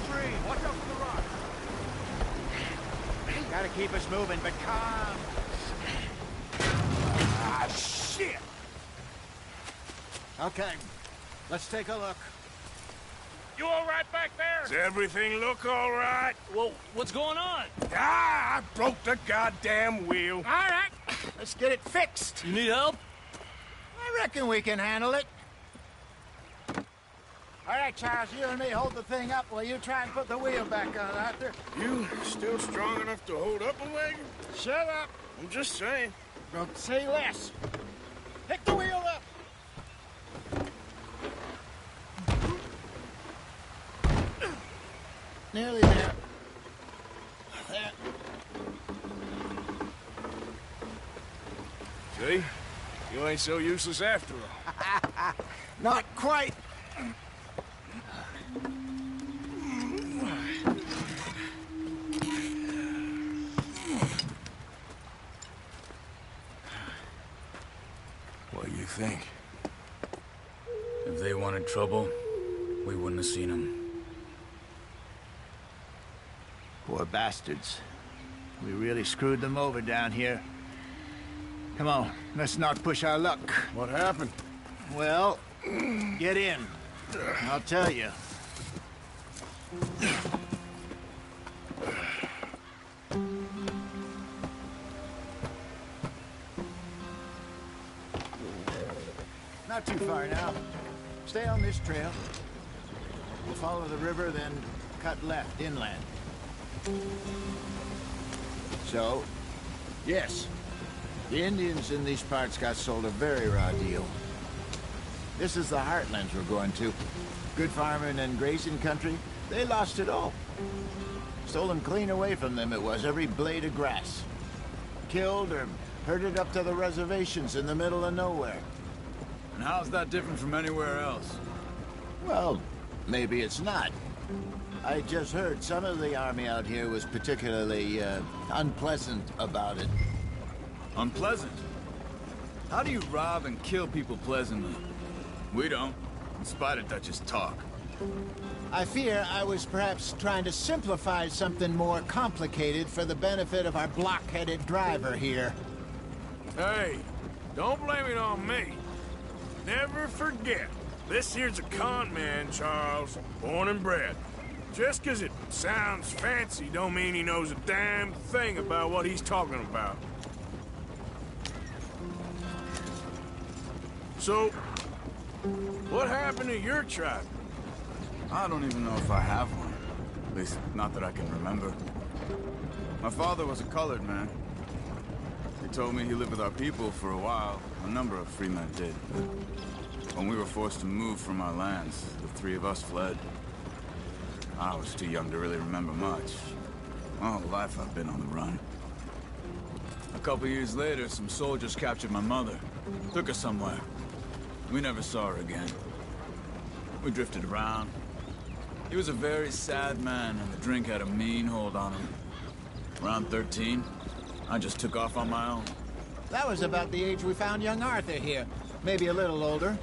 stream. Watch out for the rocks. Gotta keep us moving, but calm. Ah, shit! Okay, let's take a look. You all right back there? Does everything look all right? Well, what's going on? Ah, I broke the goddamn wheel. All right, let's get it fixed. You need help? I reckon we can handle it. All right, Charles, you and me hold the thing up while you try and put the wheel back on, Arthur. You still strong enough to hold up a wagon? Shut up. I'm just saying. Don't say less. Pick the wheel up. Nearly there. There. See? You ain't so useless after all. Not quite. What do you think? If they wanted trouble, we wouldn't have seen them. Poor bastards. We really screwed them over down here. Come on, let's not push our luck. What happened? Well, get in. I'll tell you. Not too far now. Stay on this trail. We'll follow the river, then cut left inland. So, yes, the Indians in these parts got sold a very raw deal. This is the heartlands we're going to. Good farming and grazing country, they lost it all. Stolen clean away from them it was, every blade of grass. Killed or herded up to the reservations in the middle of nowhere. And how's that different from anywhere else? Well, maybe it's not. I just heard some of the army out here was particularly, unpleasant about it. Unpleasant? How do you rob and kill people pleasantly? We don't, in spite of Dutch's talk. I fear I was perhaps trying to simplify something more complicated for the benefit of our block-headed driver here. Hey, don't blame it on me. Never forget, this here's a con man, Charles, born and bred. Just 'cause it sounds fancy don't mean he knows a damn thing about what he's talking about. So, what happened to your tribe? I don't even know if I have one. At least, not that I can remember. My father was a colored man. He told me he lived with our people for a while. A number of free men did. When we were forced to move from our lands, the three of us fled. I was too young to really remember much. My whole life I've been on the run. A couple years later, some soldiers captured my mother. Took her somewhere. We never saw her again. We drifted around. He was a very sad man, and the drink had a mean hold on him. Around 13, I just took off on my own. That was about the age we found young Arthur here. Maybe a little older.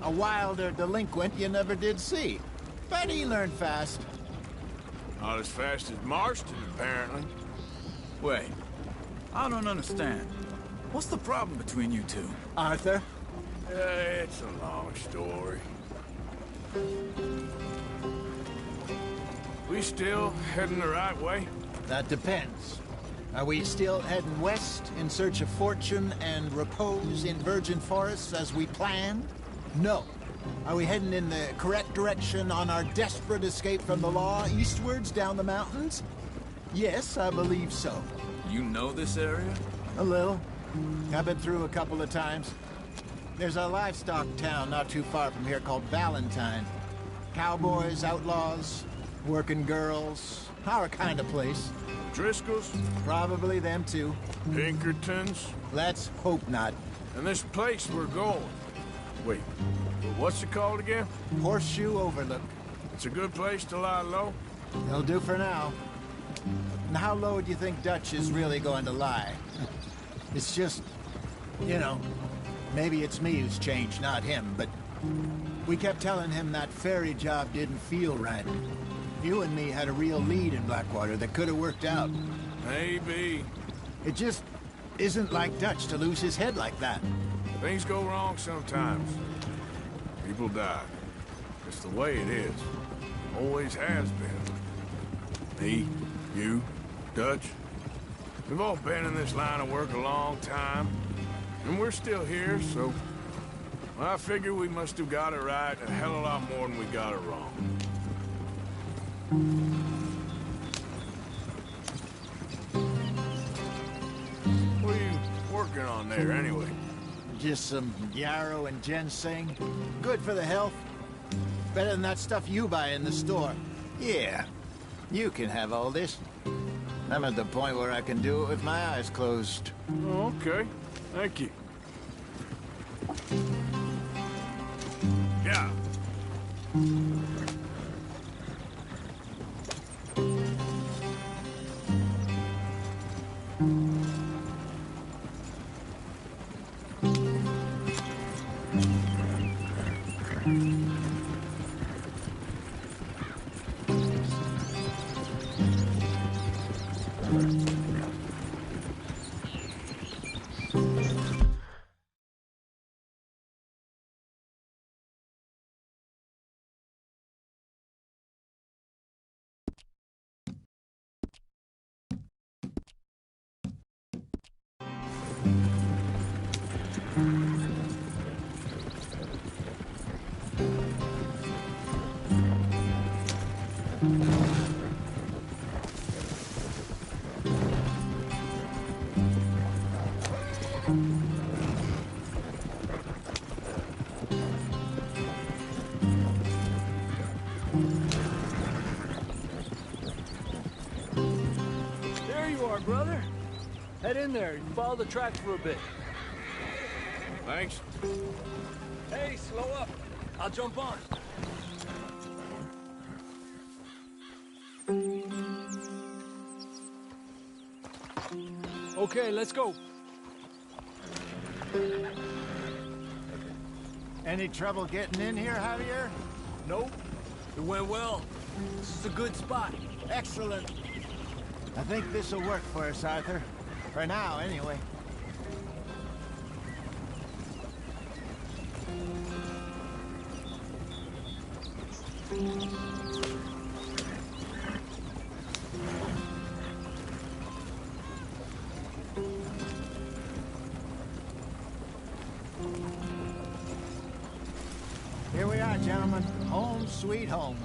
A wilder delinquent you never did see. But he learned fast. Not as fast as Marston, apparently. Wait, I don't understand. What's the problem between you two? Arthur? It's a long story. We still heading the right way? That depends. Are we still heading west in search of fortune and repose in virgin forests as we planned? No. Are we heading in the correct direction on our desperate escape from the law eastwards down the mountains? Yes, I believe so. You know this area? A little. I've been through a couple of times. There's a livestock town not too far from here called Valentine. Cowboys, outlaws, working girls, our kind of place. Driscoll's? Probably them too. Pinkertons? Let's hope not. And this place we're going. Wait, what's it called again? Horseshoe Overlook. It's a good place to lie low? It'll do for now. And how low do you think Dutch is really going to lie? It's just, you know, maybe it's me who's changed, not him, but we kept telling him that ferry job didn't feel right. You and me had a real lead in Blackwater that could have worked out. Maybe. It just isn't like Dutch to lose his head like that. Things go wrong sometimes. People die. It's the way it is. Always has been. Me, you, Dutch. We've all been in this line of work a long time. And we're still here, so... I figure we must have got it right a hell of a lot more than we got it wrong. What are you working on there, anyway? Just some yarrow and ginseng. Good for the health. Better than that stuff you buy in the store. Yeah, you can have all this. I'm at the point where I can do it with my eyes closed. Oh, okay. Thank you. Yeah. There you are, brother. Head in there and follow the tracks for a bit. Thanks. Hey, slow up. I'll jump on. Okay, let's go. Any trouble getting in here, Javier? Nope. It went well. This is a good spot. Excellent. I think this'll work for us, Arthur. For now, anyway. Here we are, gentlemen. Home sweet home.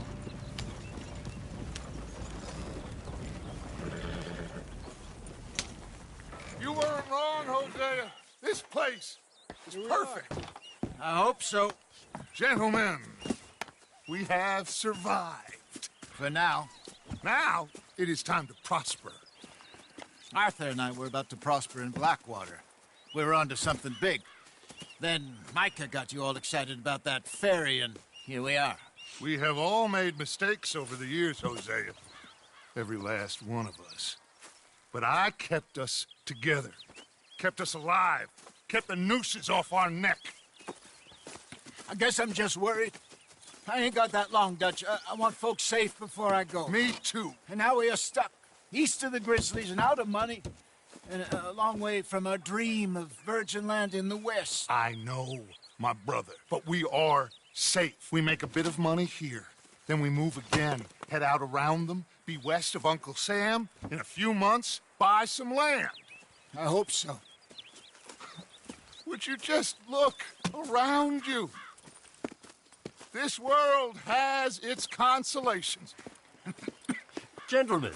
You weren't wrong, Hosea. This place is perfect. I hope so. Gentlemen, we have survived. For now. Now, it is time to prosper. Arthur and I were about to prosper in Blackwater. We were onto something big. Then Micah got you all excited about that ferry, and here we are. We have all made mistakes over the years, Hosea. Every last one of us. But I kept us together. Kept us alive. Kept the nooses off our neck. I guess I'm just worried. I ain't got that long, Dutch. I want folks safe before I go. Me too. And now we are stuck, east of the Grizzlies and out of money, and a long way from our dream of virgin land in the west. I know, my brother, but we are safe. We make a bit of money here. Then we move again, head out around them, be west of Uncle Sam. In a few months, buy some land. I hope so. Would you just look around you? This world has its consolations. Gentlemen,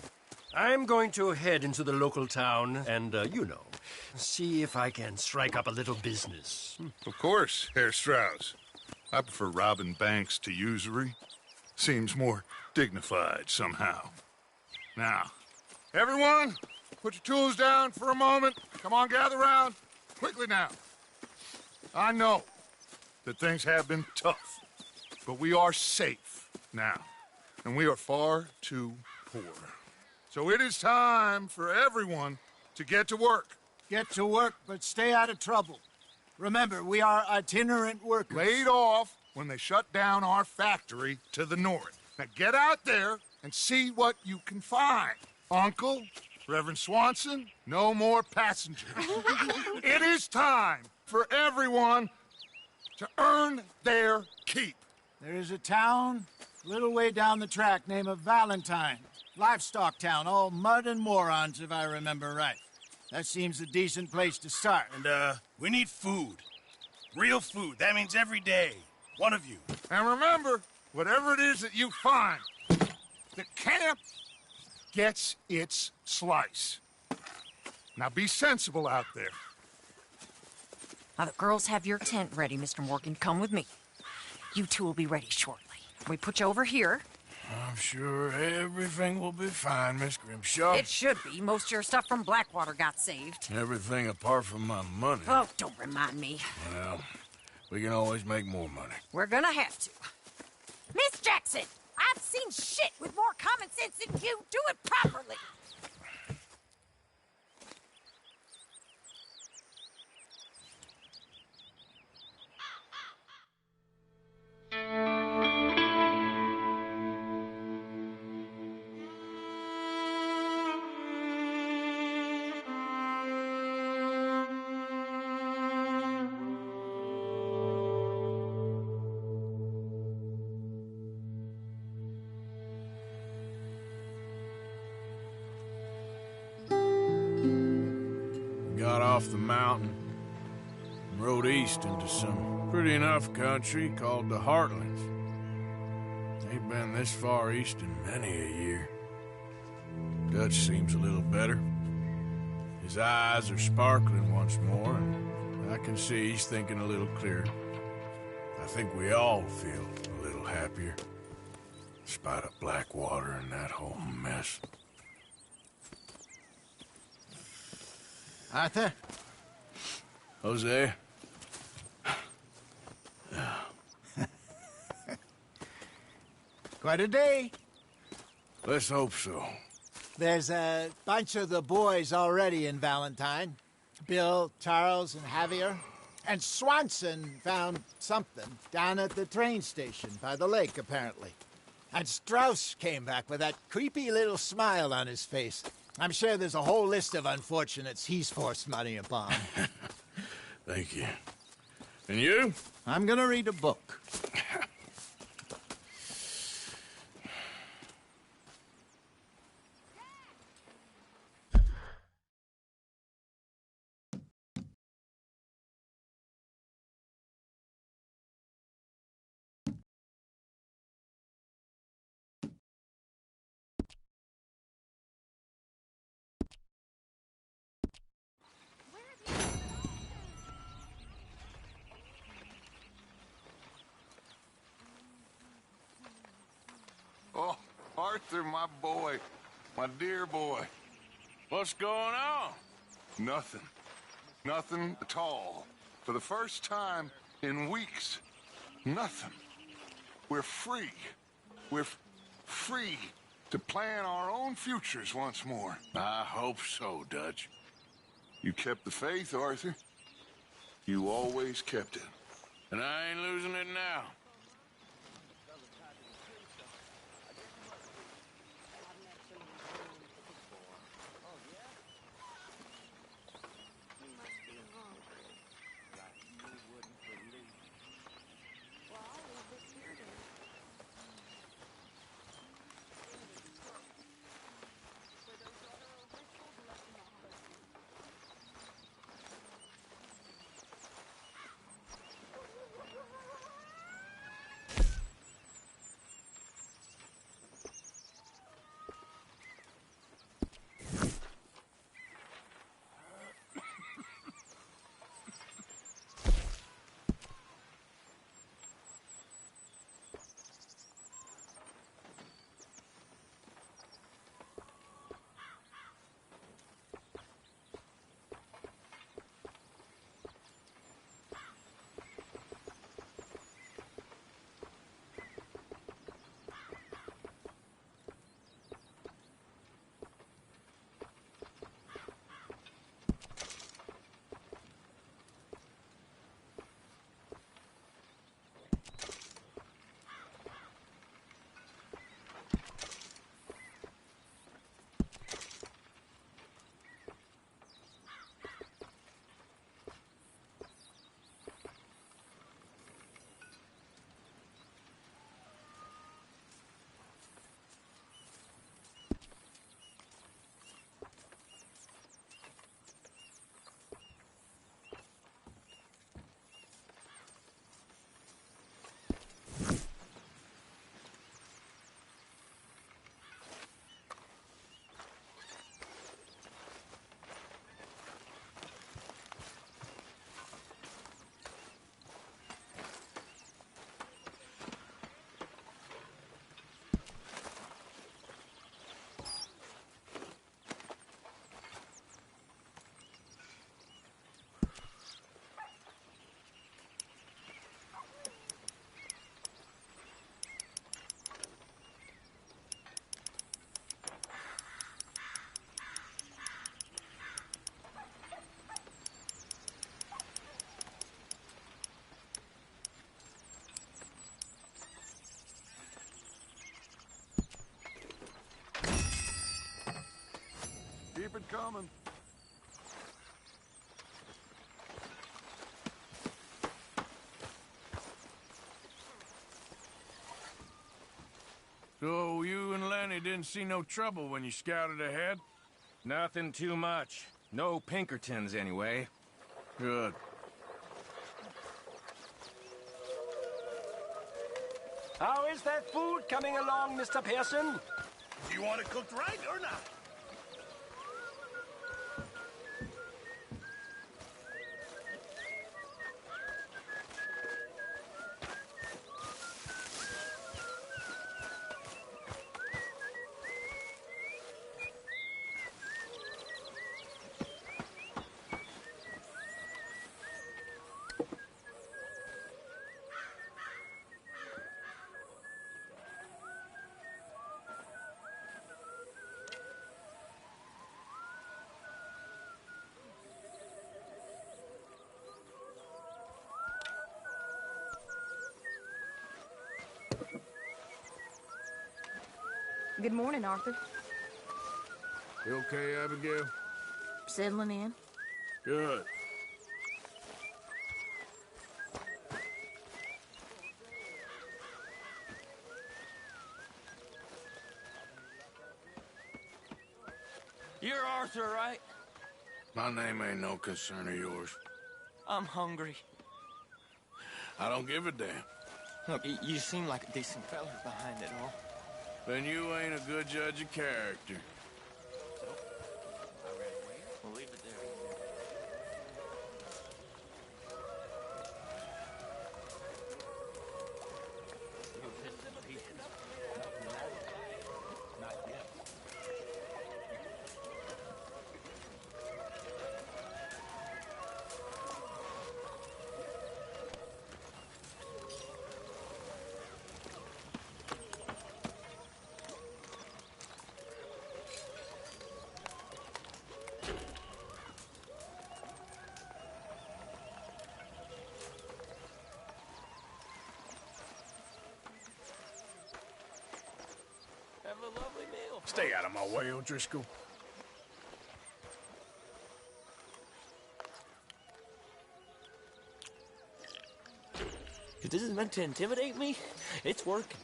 I'm going to head into the local town and, see if I can strike up a little business. Of course, Herr Strauss. I prefer robbing banks to usury. Seems more dignified somehow. Now, everyone, put your tools down for a moment. Come on, gather round. Quickly now. I know that things have been tough, but we are safe now, and we are far too poor. So it is time for everyone to get to work. Get to work, but stay out of trouble. Remember, we are itinerant workers. Laid off when they shut down our factory to the north. Now get out there and see what you can find. Uncle, Reverend Swanson, no more passengers. It is time for everyone to earn their keep. There is a town a little way down the track named Valentine. Livestock town, all mud and morons, if I remember right. That seems a decent place to start. And, we need food. Real food. That means every day. One of you. And remember, whatever it is that you find, the camp gets its slice. Now be sensible out there. Now, the girls have your tent ready, Mr. Morgan. Come with me. You two will be ready shortly. We put you over here. I'm sure everything will be fine, Miss Grimshaw. It should be. Most of your stuff from Blackwater got saved. Everything apart from my money. Oh, don't remind me. Well, we can always make more money. We're gonna have to. Miss Jackson, I've seen shit with more common sense than you. Do it properly. Got off the mountain and rode east into some pretty enough country called the Heartlands. Ain't been this far east in many a year. Dutch seems a little better. His eyes are sparkling once more, and I can see he's thinking a little clearer. I think we all feel a little happier, in spite of Blackwater and that whole mess. Arthur? Jose? Quite a day. Let's hope so. There's a bunch of the boys already in Valentine. Bill, Charles, and Javier. And Swanson found something down at the train station by the lake, apparently. And Strauss came back with that creepy little smile on his face. I'm sure there's a whole list of unfortunates he's forced money upon. Thank you. And you? I'm gonna read a book. Oh, Arthur, my boy. My dear boy. What's going on? Nothing. Nothing at all. For the first time in weeks. Nothing. We're free. We're free to plan our own futures once more. I hope so, Dutch. You kept the faith, Arthur. You always kept it. And I ain't losing it now. coming. So you and Lenny didn't see no trouble when you scouted ahead? Nothing too much. No Pinkertons, anyway. Good. How is that food coming along, Mr. Pearson? Do you want it cooked right or not? Good morning, Arthur. You okay, Abigail? Settling in? Good. You're Arthur, right? My name ain't no concern of yours. I'm hungry. I don't give a damn. Look, you seem like a decent fella behind it all. Then you ain't a good judge of character. We'll leave it there. Have a lovely meal. Stay out of my way, O'Driscoll. If this is meant to intimidate me, it's working.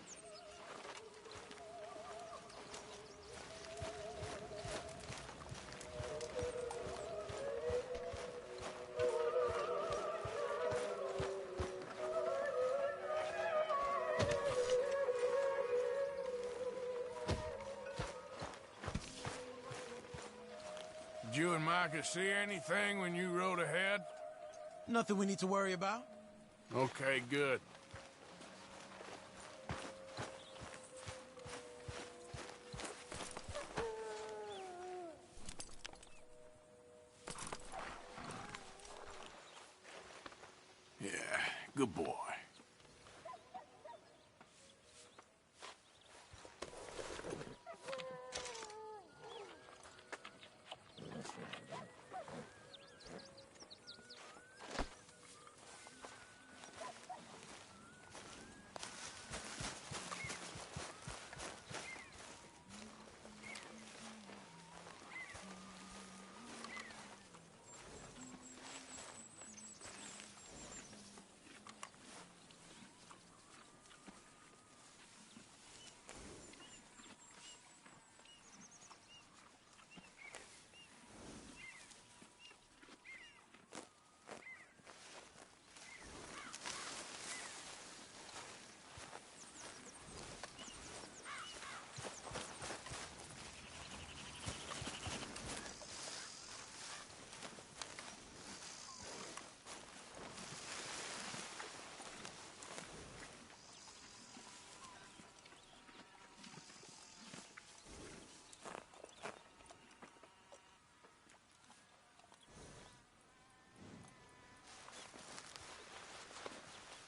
Did you and Micah see anything when you rode ahead? Nothing we need to worry about. Okay, good. Yeah, good boy.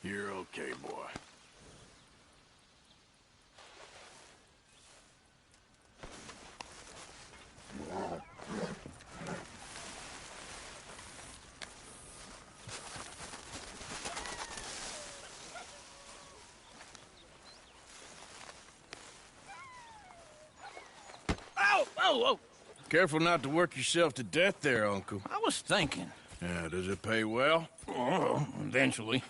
You're okay, boy. Ow! Oh, oh! Careful not to work yourself to death there, Uncle. I was thinking. Yeah, does it pay well? Oh, eventually.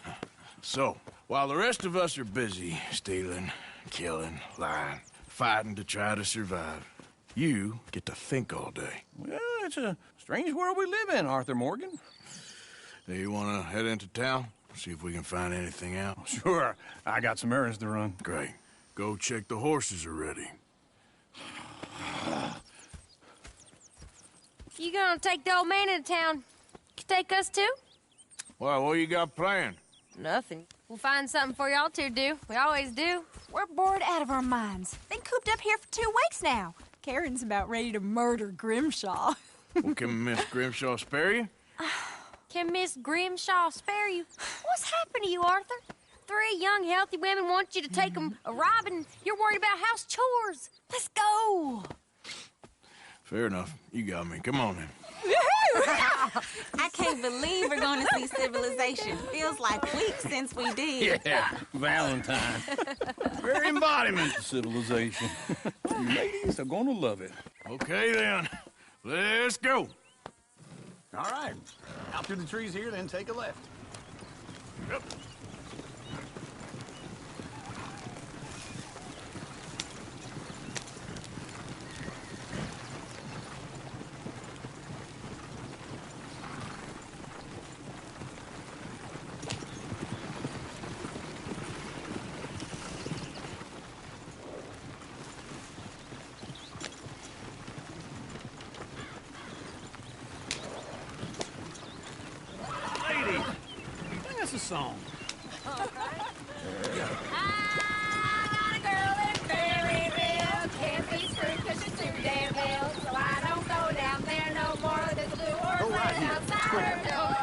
So, while the rest of us are busy stealing, killing, lying, fighting to try to survive, you get to think all day. Well, it's a strange world we live in, Arthur Morgan. Do you want to head into town? See if we can find anything out? Sure. I got some errands to run. Great. Go check the horses are ready. You gonna take the old man into town? You take us too? Well, what you got planned? Nothing. We'll find something for y'all to do. We always do. We're bored out of our minds. Been cooped up here for 2 weeks now. Karen's about ready to murder Grimshaw. Well, can Miss Grimshaw spare you? Can Miss Grimshaw spare you? What's happened to you, Arthur? 3 young, healthy women want you to take them a robbing. You're worried about house chores. Let's go. Fair enough. You got me. Come on, then. I can't believe we're going to see civilization. Feels like weeks since we did. Yeah, Valentine. Very embodiment of civilization. You ladies are gonna love it. Okay, then. Let's go. All right. Out through the trees here, then take a left. Yep. A song. I got a girl in Berryville. Can't be screwed 'cause she's too damn ill. So I don't go down there no more. There's a blue orphan outside her door.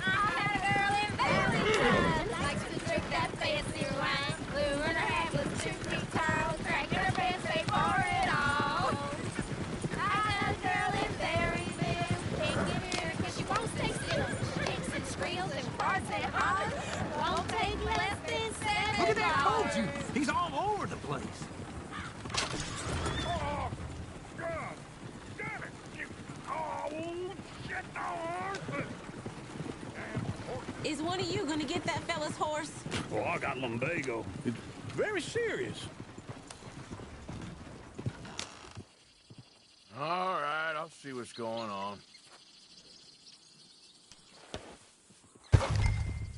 I had a girl in Valentine. Likes to drink that fancy wine. Blue in her hand with 2 feet tall. Cracking her pants, pay for it all. I had a girl in Berryville. Can't get her 'cause she won't stay still. Shakes and squeals and farts and hollers. Won't take less than $7. Look at that, I told you. He's all over the place. Oh, God! Damn it! Oh, shit! Oh, Is one of you going to get that fella's horse? Oh, I got lumbago. It's very serious. All right, I'll see what's going on.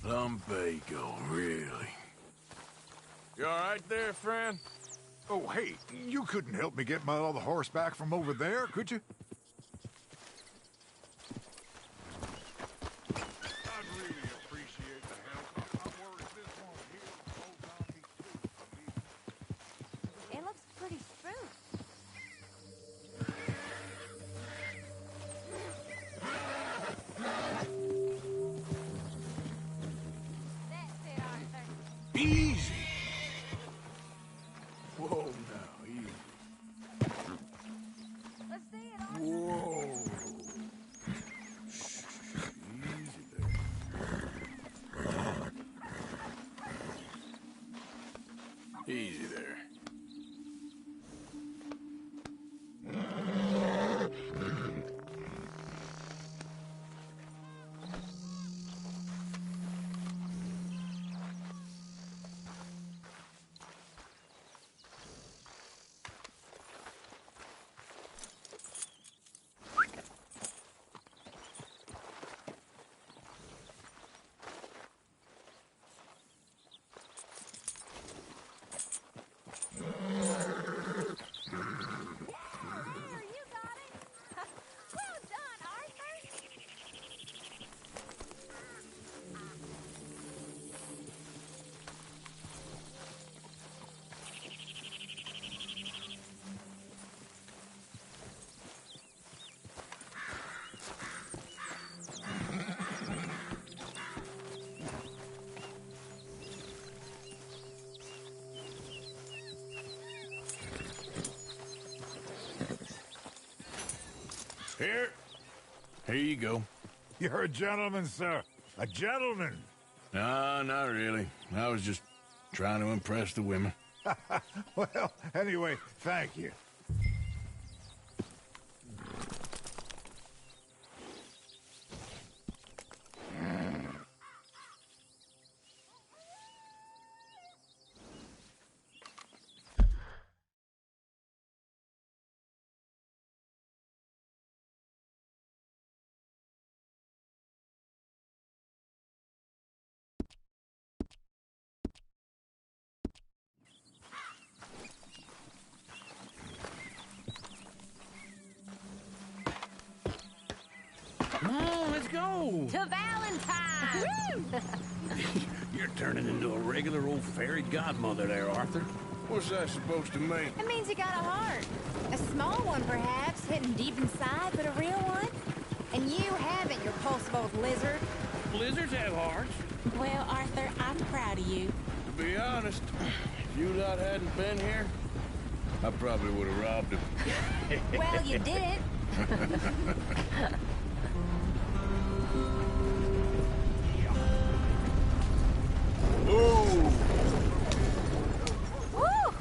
Lumbago, really? You all right there, friend? Oh, hey, you couldn't help me get my other horse back from over there, could you? I'd really appreciate the help. I'm worried this one here holds on these. It looks pretty smooth. That's it, Arthur. Easy. Whoa, now, easy. Let's see it, Arthur. Whoa. Easy there. Easy there. Here you go. You're a gentleman, sir. A gentleman. No, not really. I was just trying to impress the women. Well, anyway, thank you. go? To Valentine! You're turning into a regular old fairy godmother there, Arthur. What's that supposed to mean? It means you got a heart. A small one, perhaps, hidden deep inside, but a real one. And you haven't, you repulsive old lizard. Lizards have hearts. Well, Arthur, I'm proud of you. To be honest, if you lot hadn't been here, I probably would have robbed him. Well, you didn't. Ooh! Woo!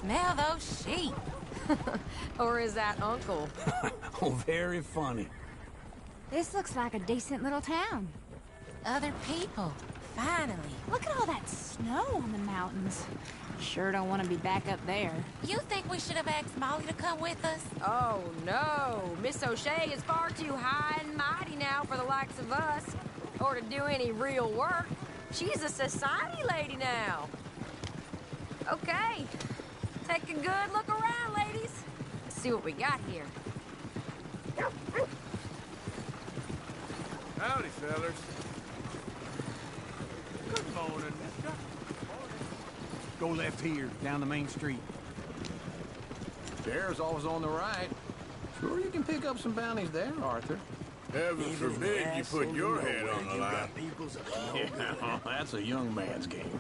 Smell those sheep. Or is that Uncle? Oh, very funny. This looks like a decent little town. Other people. Finally. Look at all that snow on the mountains. Sure don't want to be back up there. You think we should have asked Molly to come with us? Oh, no. Miss O'Shea is far too high and mighty now for the likes of us. Or to do any real work. She's a society lady now. Okay. Take a good look around, ladies. See what we got here. Howdy, fellas. Good morning, mister. Go left here, down the main street. Bear's always on the right. Sure you can pick up some bounties there, Arthur. Heaven forbid you put your head on the line. Yeah, that's a young man's game.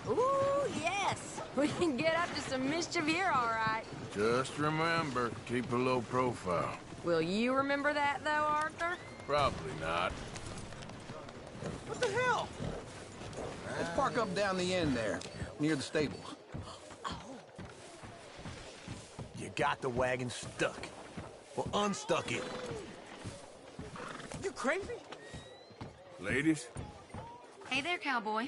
Ooh, yes. We can get up to some mischief here, all right. Just remember, keep a low profile. Will you remember that, though, Arthur? Probably not. What the hell? Let's park up down the end there, near the stables. You got the wagon stuck. Well, unstuck it. You crazy? Ladies? Hey there, cowboy.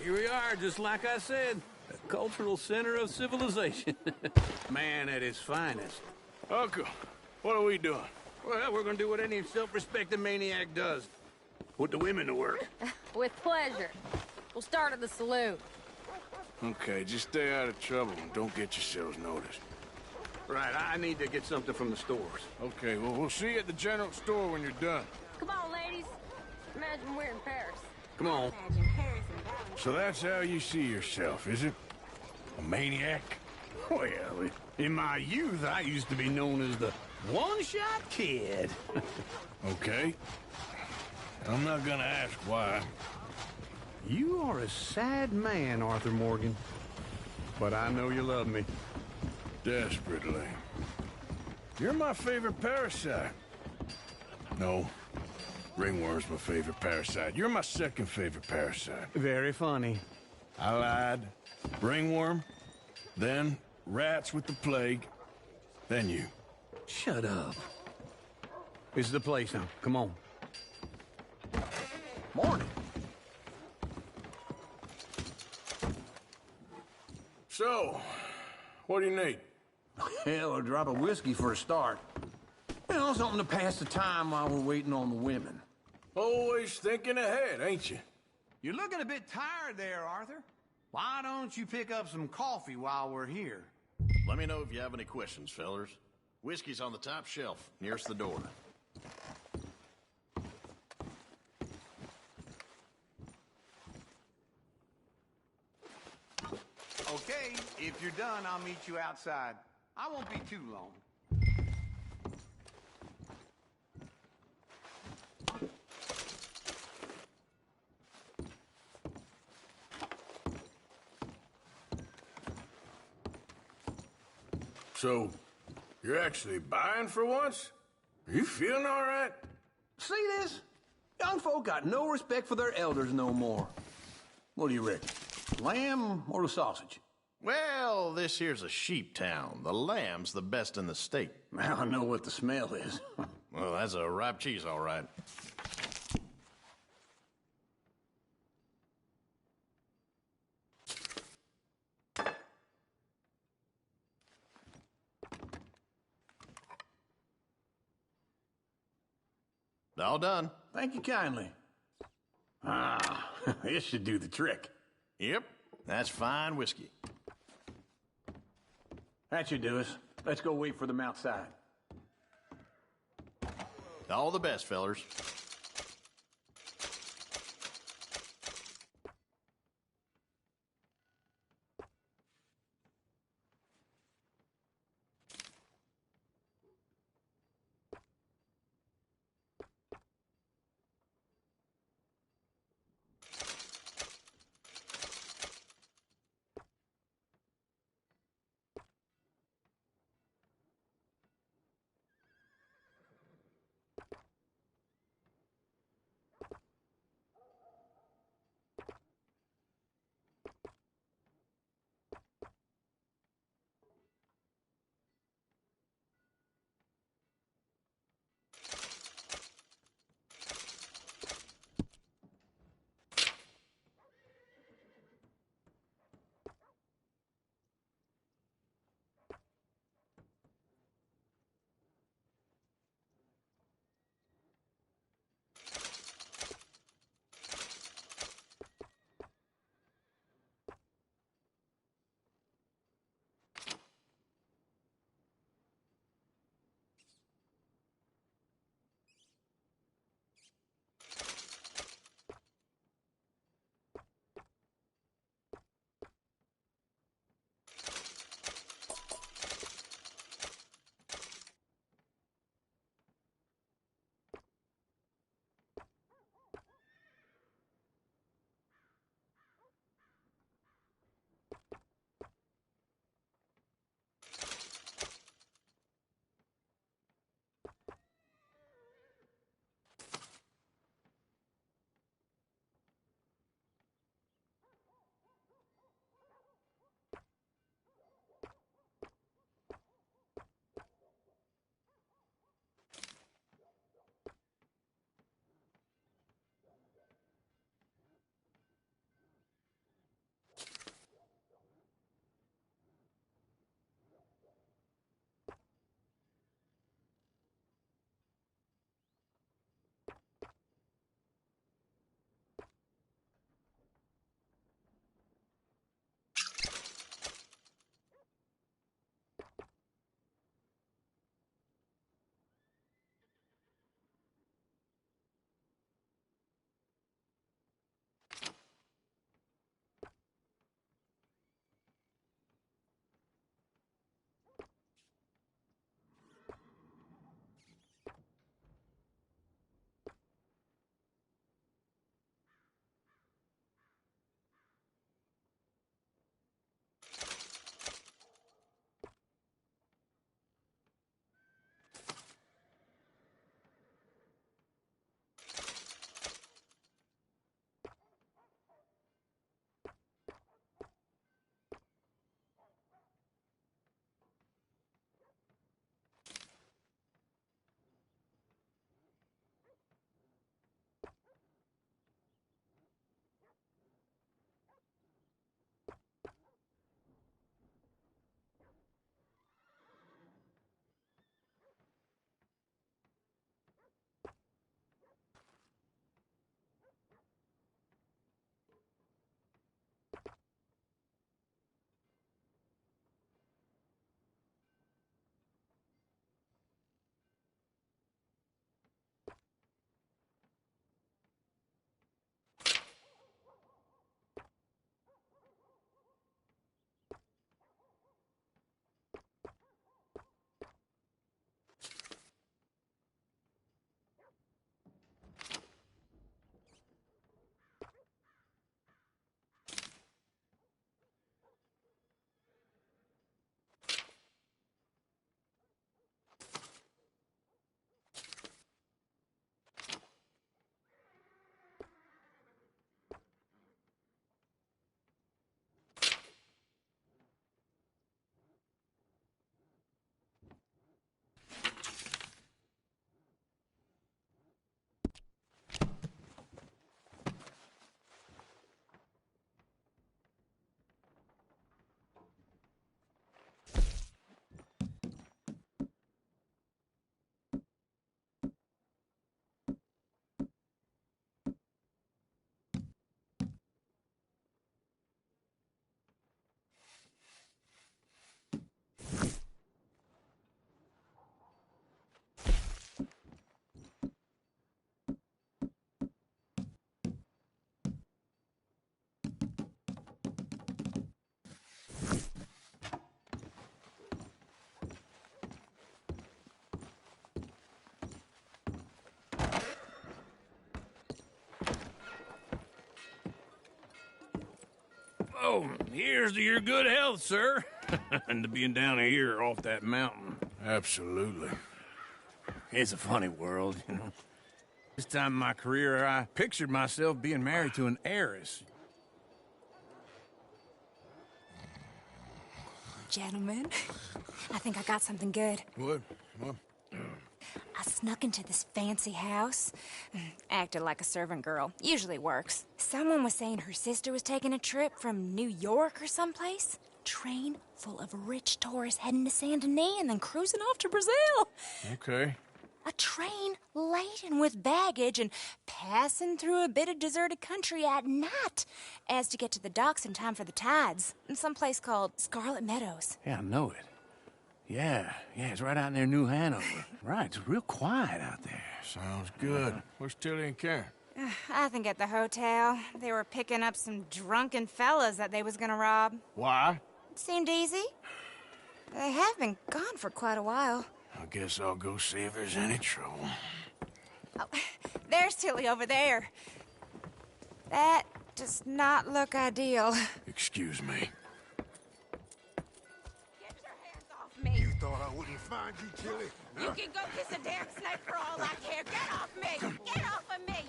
Here we are, just like I said. A cultural center of civilization. Man at its finest. Uncle, what are we doing? Well, we're gonna do what any self-respecting maniac does. Put the women to work. With pleasure. We'll start at the saloon. Okay, just stay out of trouble and don't get yourselves noticed. Right, I need to get something from the stores. Okay, well, we'll see you at the general store when you're done. Come on, ladies. Imagine we're in Paris. Come on. So that's how you see yourself, is it? A maniac? Well, in my youth, I used to be known as the one-shot kid. Okay. I'm not gonna ask why. You are a sad man, Arthur Morgan. But I know you love me. Desperately. You're my favorite parasite. No. Ringworm's my favorite parasite. You're my second favorite parasite. Very funny. I lied. Ringworm, then rats with the plague, then you. Shut up. This is the place now. Come on. Morning. So, what do you need? Hell, a drop of whiskey for a start. You know, something to pass the time while we're waiting on the women. Always thinking ahead, ain't you? You're looking a bit tired there, Arthur. Why don't you pick up some coffee while we're here? Let me know if you have any questions, fellers. Whiskey's on the top shelf, nearest the door. Okay, if you're done, I'll meet you outside. I won't be too long. So, you're actually buying for once? Are you feeling all right? See this? Young folk got no respect for their elders no more. What do you reckon? Lamb or the sausage? Well, this here's a sheep town. The lamb's the best in the state. Now I know what the smell is. Well, that's a ripe cheese, all right. All done. Thank you kindly. Ah, this should do the trick. Yep, that's fine whiskey. That should do us. Let's go wait for them outside. All the best, fellers. Oh, here's to your good health, sir. And to being down here off that mountain. Absolutely. It's a funny world, you know. This time in my career, I pictured myself being married to an heiress. Gentlemen, I think I got something good. What? I snuck into this fancy house. Acted like a servant girl. Usually works. Someone was saying her sister was taking a trip from New York or someplace. Train full of rich tourists heading to Saint Denis and then cruising off to Brazil. Okay. A train laden with baggage and passing through a bit of deserted country at night as to get to the docks in time for the tides in some place called Scarlet Meadows. Yeah, I know it. Yeah, it's right out near New Hanover. Right, it's real quiet out there. Sounds good. Where's Tilly and Karen? I think at the hotel. They were picking up some drunken fellas that they was gonna rob. Why? It seemed easy. They have been gone for quite a while. I guess I'll go see if there's any trouble. Oh, there's Tilly over there. That does not look ideal. Excuse me. Get your hands off me. You thought I wouldn't find you, Tilly? You can go kiss a damn snake for all I care. Get off me! Get off of me!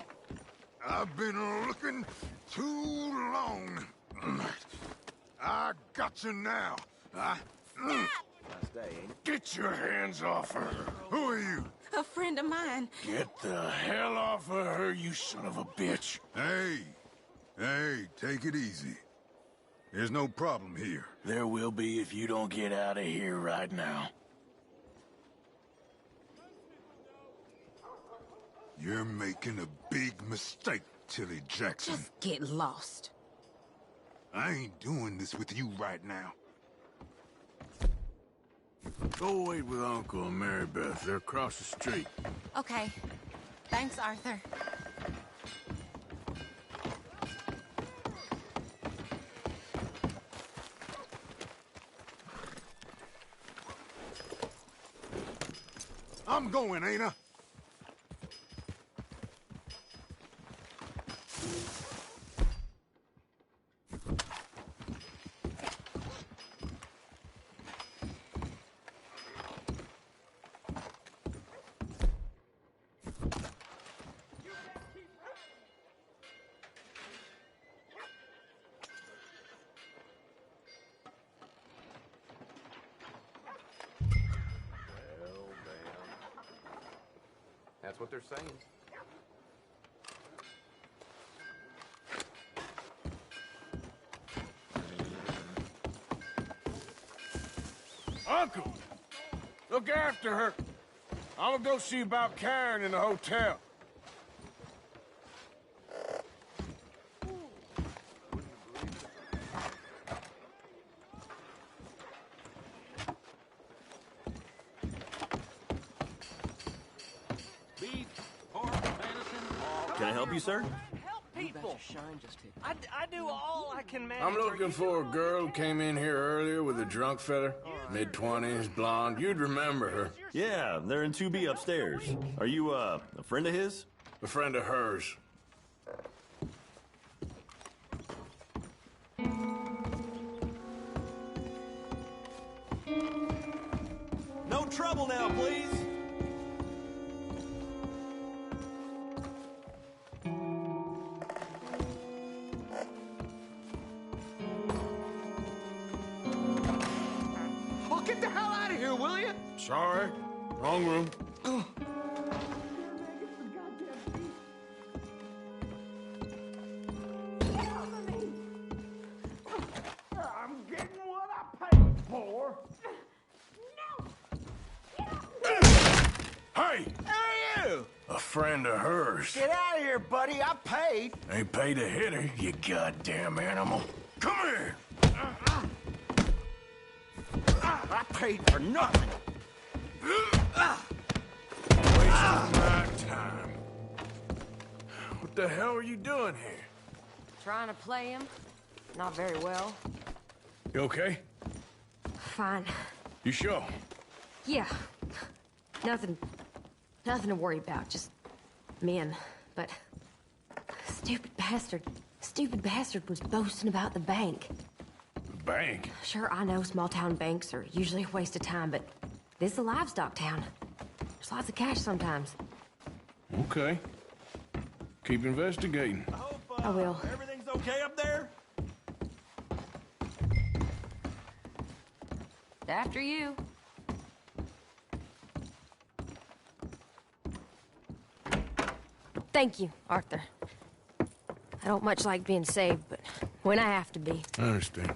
I've been looking too long. I got you now. Stop! Get your hands off her. Who are you? A friend of mine. Get the hell off of her, you son of a bitch. Hey, take it easy. There's no problem here. There will be if you don't get out of here right now. You're making a big mistake, Tilly Jackson. Just get lost. I ain't doing this with you right now. Go wait with Uncle and Mary Beth. They're across the street. Okay. Thanks, Arthur. I'm going, ain't I? That's what they're saying. Uncle! Look after her. I'm gonna go see about Karen in the hotel. Can I help you, sir? Help people. I do all I can manage. I'm looking for a girl who came in here earlier with a drunk fella. Mid-20s, blonde. You'd remember her. Yeah, they're in 2B upstairs. Are you, a friend of his? A friend of hers. No trouble now, please. Well, get the hell out of here, will you? Sorry. Wrong room. I'm getting what I paid for. Hey! Hey, you! A friend of hers. Get out of here, buddy. I paid. Ain't paid to hit her, you goddamn animal. Come here! I paid for nothing. Wasting my time. What the hell are you doing here? Trying to play him. Not very well. You okay? Fine. You sure? Yeah. Nothing to worry about. Just men. But stupid bastard was boasting about the bank. bank. Sure, I know small-town banks are usually a waste of time, but this is a livestock town. There's lots of cash sometimes. Okay. Keep investigating. I will. Everything's okay up there? After you. Thank you, Arthur. I don't much like being saved, but when I have to be. I understand.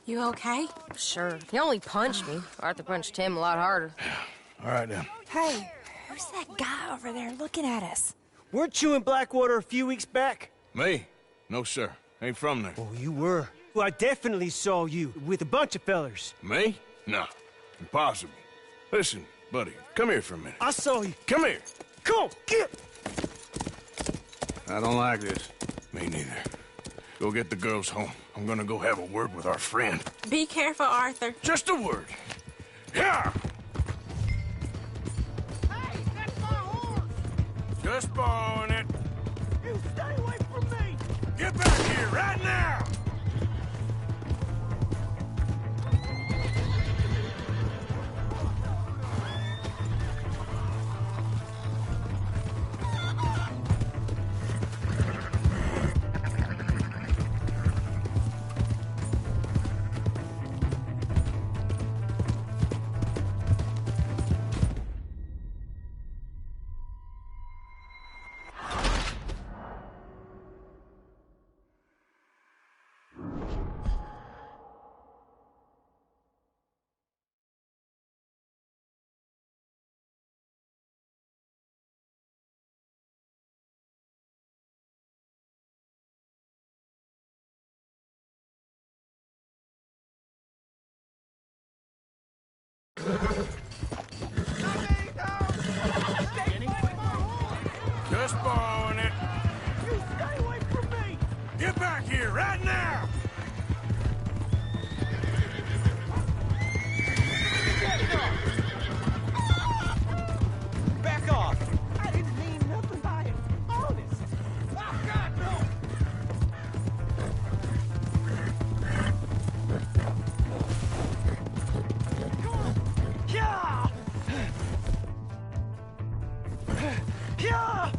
You okay? Sure. He only punched me. Arthur punched him a lot harder. All right, then. Hey, who's that guy over there looking at us? Weren't you in Blackwater a few weeks back? Me? No, sir. Ain't from there. Oh, you were. Well, I definitely saw you with a bunch of fellers. Me? No. Impossible. Listen, buddy, come here for a minute. I saw you. Come here. Come on, get! I don't like this. Me neither. Go get the girls home. I'm gonna go have a word with our friend. Be careful, Arthur. Just a word. Yeah! Hey, that's my horse! Just borrowing it. You stay away from me! Get back here right now! Just borrowing it. You stay away from me! Get back here right now! Back off! I didn't mean nothing by it. Honest. Oh, God, no! Come on! Yeah! Yeah!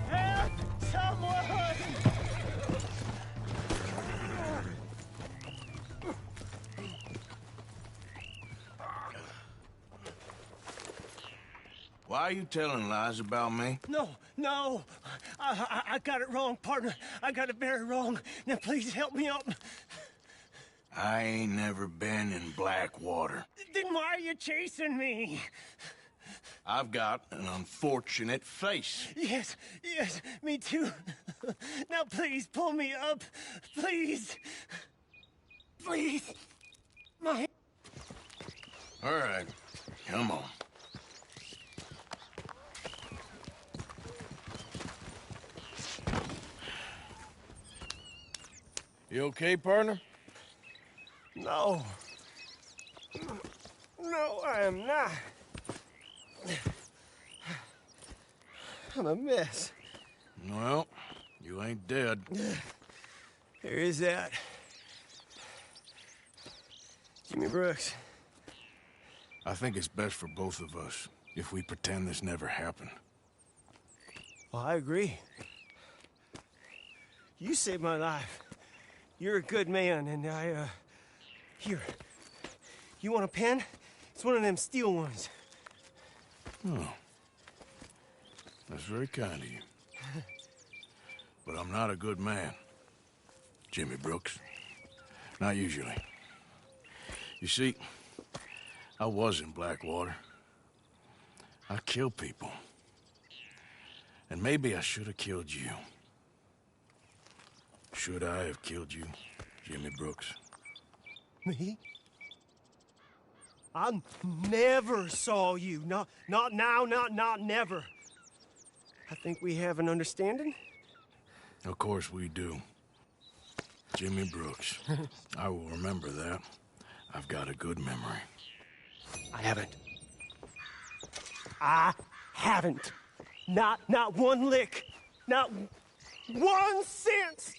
Help! Someone! Why are you telling lies about me? No. I got it wrong, partner. I got it very wrong. Now, please help me up. I ain't never been in Blackwater. Then why are you chasing me? I've got an unfortunate face. Yes, me too. Now, please, pull me up. Please. Please. My... All right, come on. You okay, partner? No. No, I am not. I'm a mess. Well, you ain't dead. There is that. Jimmy Brooks. I think it's best for both of us if we pretend this never happened. Well, I agree. You saved my life. You're a good man, and here. You want a pen? It's one of them steel ones. Oh. That's very kind of you. But I'm not a good man, Jimmy Brooks. Not usually. You see, I was in Blackwater. I killed people. And maybe I should have killed you. Should I have killed you, Jimmy Brooks? Me? I never saw you. Not now, not never. I think we have an understanding. Of course we do. Jimmy Brooks. I will remember that. I've got a good memory. I haven't. Not one lick. Not 1 cent.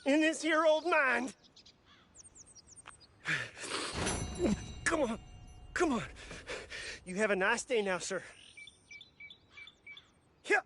in this here old mind. Come on. Come on. You have a nice day now, sir. Yeah.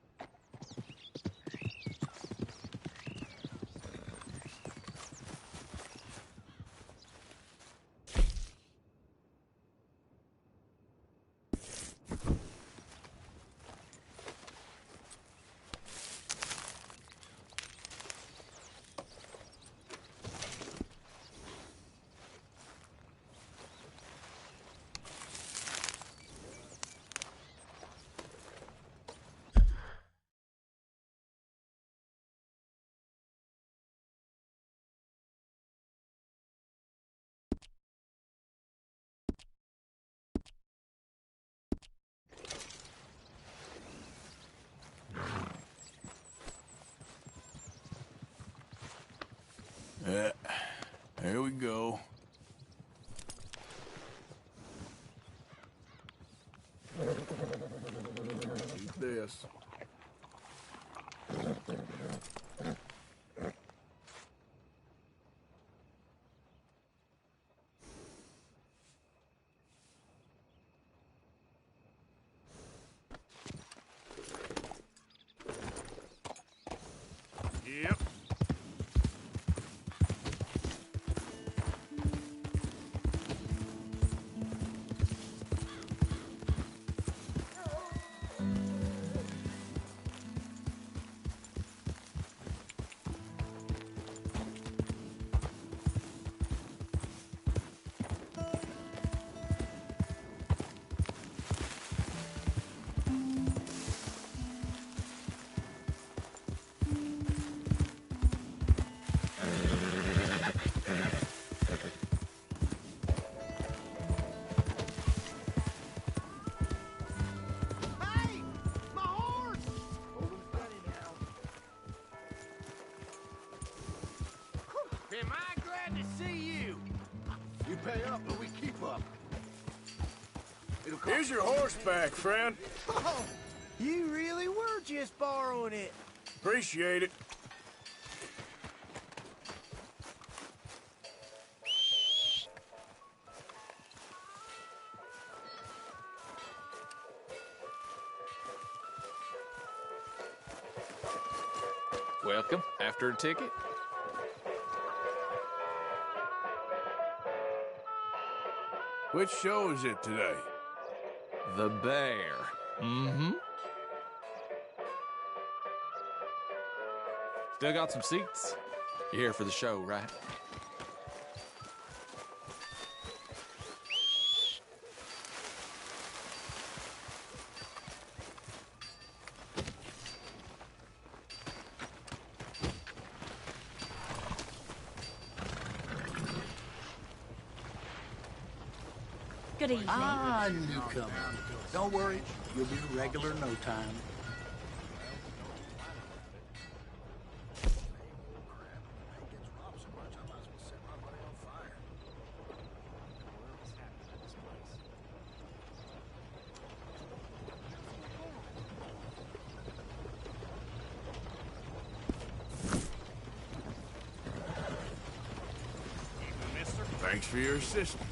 Here we go. Eat this. Yep. Am I glad to see you? You pay up, but we keep up. Here's your horse back, friend. Oh, you really were just borrowing it. Appreciate it. Welcome. After a ticket? Which show is it today? The Bear. Mm-hmm. Still got some seats? You're here for the show, right? Good evening. Ah, newcomer. Don't worry, you'll be regular in no time. Thanks for your assistance.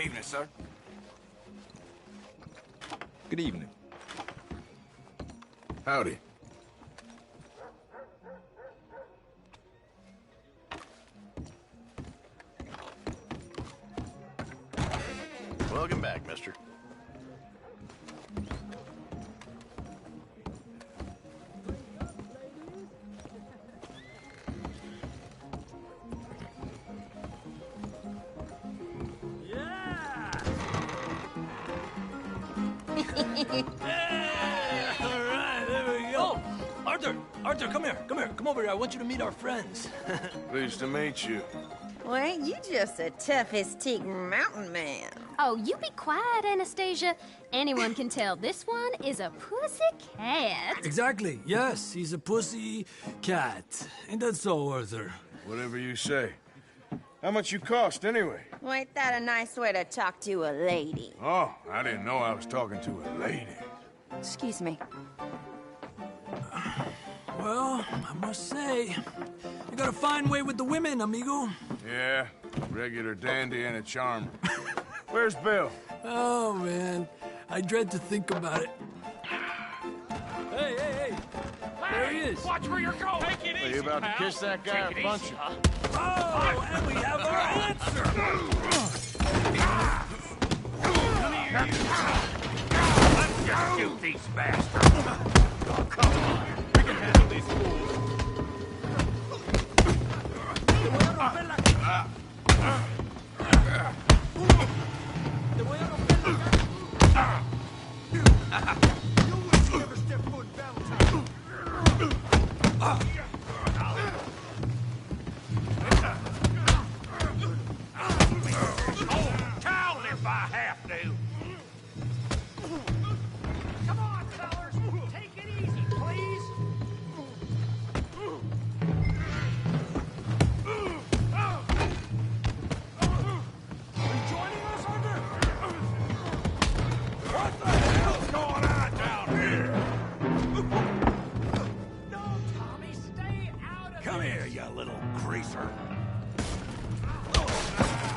Evening, sir. Good evening. Howdy. Welcome back, mister. All right, there we go. Oh, Arthur, come here. Come over here. I want you to meet our friends. Pleased to meet you. Well, ain't you just the toughest teak mountain man? Oh, you be quiet, Anastasia. Anyone can tell this one is a pussy cat. Exactly. Yes, he's a pussy cat. Ain't that so, Arthur? Whatever you say. How much you cost, anyway? Well, ain't that a nice way to talk to a lady? Oh, I didn't know I was talking to a lady. Excuse me. Well, I must say, you got a fine way with the women, amigo. Yeah, regular dandy and a charmer. Where's Bill? Oh, man. I dread to think about it. Hey, hey, hey! There he is! Watch where you're going! Take it easy, Are you about pal. to kiss that guy or punch him? Oh, and we have our answer! Let's just shoot these bastards! Oh, come on! We can handle these fools!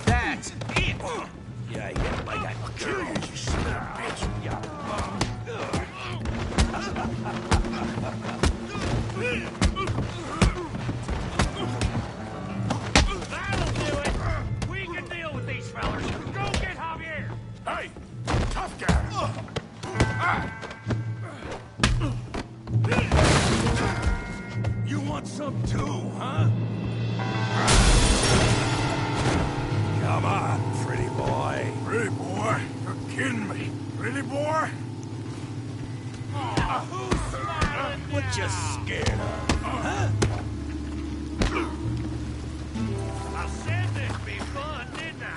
That's it! Yeah, hit like a girl. You son of a bitch. Yeah. That'll do it! We can deal with these fellas. Go get Javier! Hey! Tough guy! You want some too, huh? Come on, pretty boy. Pretty boy? You're kidding me. Pretty boy? Who's smiling now? What you scared of, huh? I said this'd be fun, didn't I?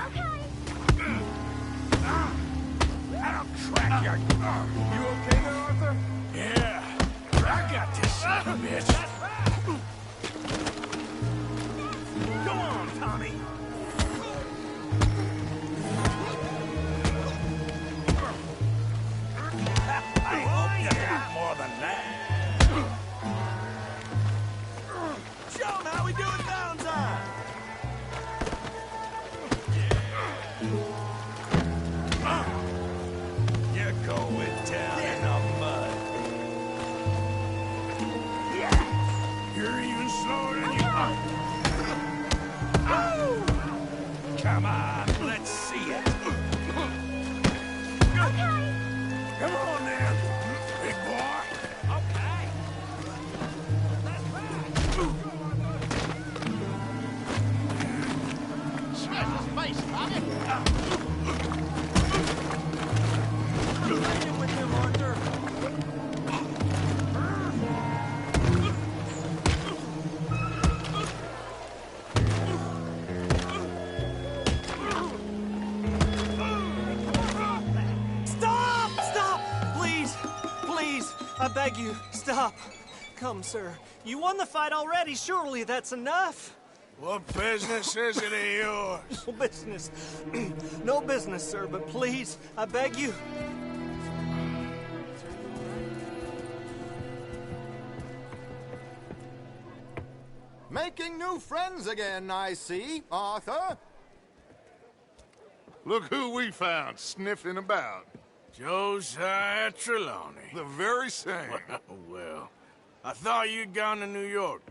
That'll crack your... You okay there, Arthur? Yeah. I got this son of a bitch. That's right! Go on, Tommy! I hope you got more than that. Show 'em how we do it downtime. You're going down in the mud. You're even slower than you are. Come on, let's see it. Come on, now. Big boy. Okay. Smash his face, Tommy. Get with him, Arthur. Stop! Stop! Please! Please! I beg you, stop. Come, sir. You won the fight already. Surely that's enough. What business is it of yours? No business. No business, sir, but please, I beg you. Making new friends again, I see, Arthur. Look who we found sniffing about. Josiah Trelawney. The very same. Well, I thought you'd gone to New York.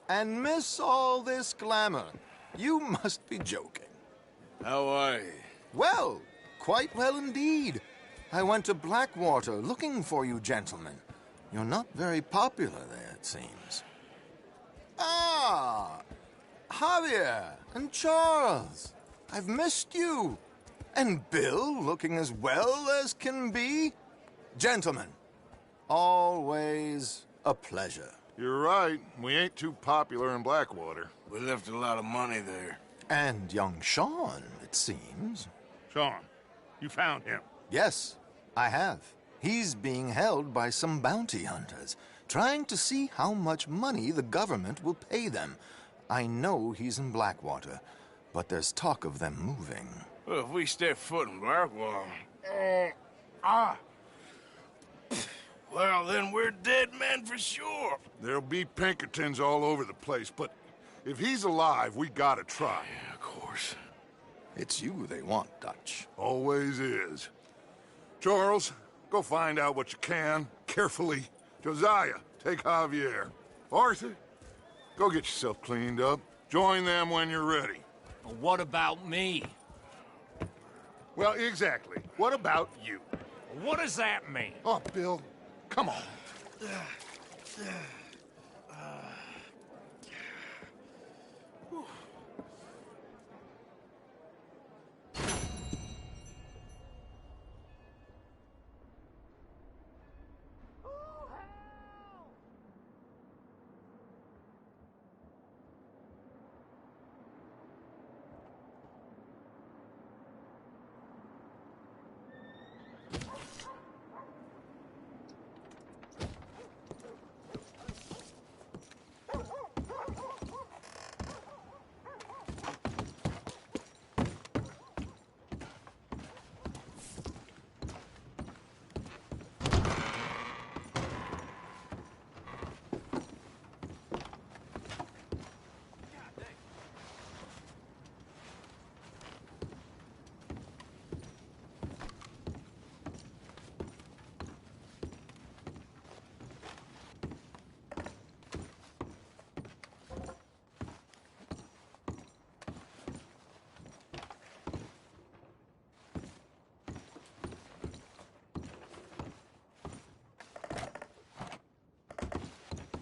And miss all this glamour. You must be joking. How are you? Well, quite well indeed. I went to Blackwater looking for you gentlemen. You're not very popular there, it seems. Ah, Javier and Charles. I've missed you. And Bill looking as well as can be. Gentlemen, always a pleasure. You're right. We ain't too popular in Blackwater. We left a lot of money there. And young Sean, it seems. Sean, you found him? Yes, I have. He's being held by some bounty hunters, trying to see how much money the government will pay them. I know he's in Blackwater. but there's talk of them moving. Well, if we step foot in Blackwell... Well, then we're dead men for sure. There'll be Pinkertons all over the place, but if he's alive, we gotta try. Yeah, of course. It's you they want, Dutch. Always is. Charles, go find out what you can, carefully. Josiah, take Javier. Arthur, go get yourself cleaned up. Join them when you're ready. Well, what about me? Well, exactly. What about you? What does that mean? Oh, Bill, come on.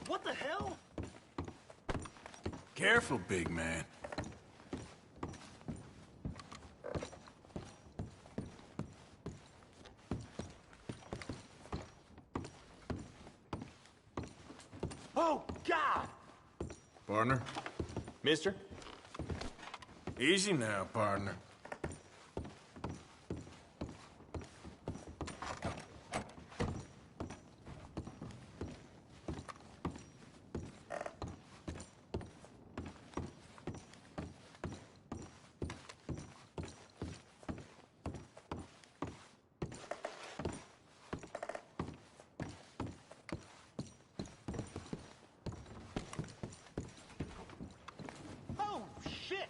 What the hell? Careful, big man. Oh, God! Partner? Mister? Easy now, partner. Oh, shit!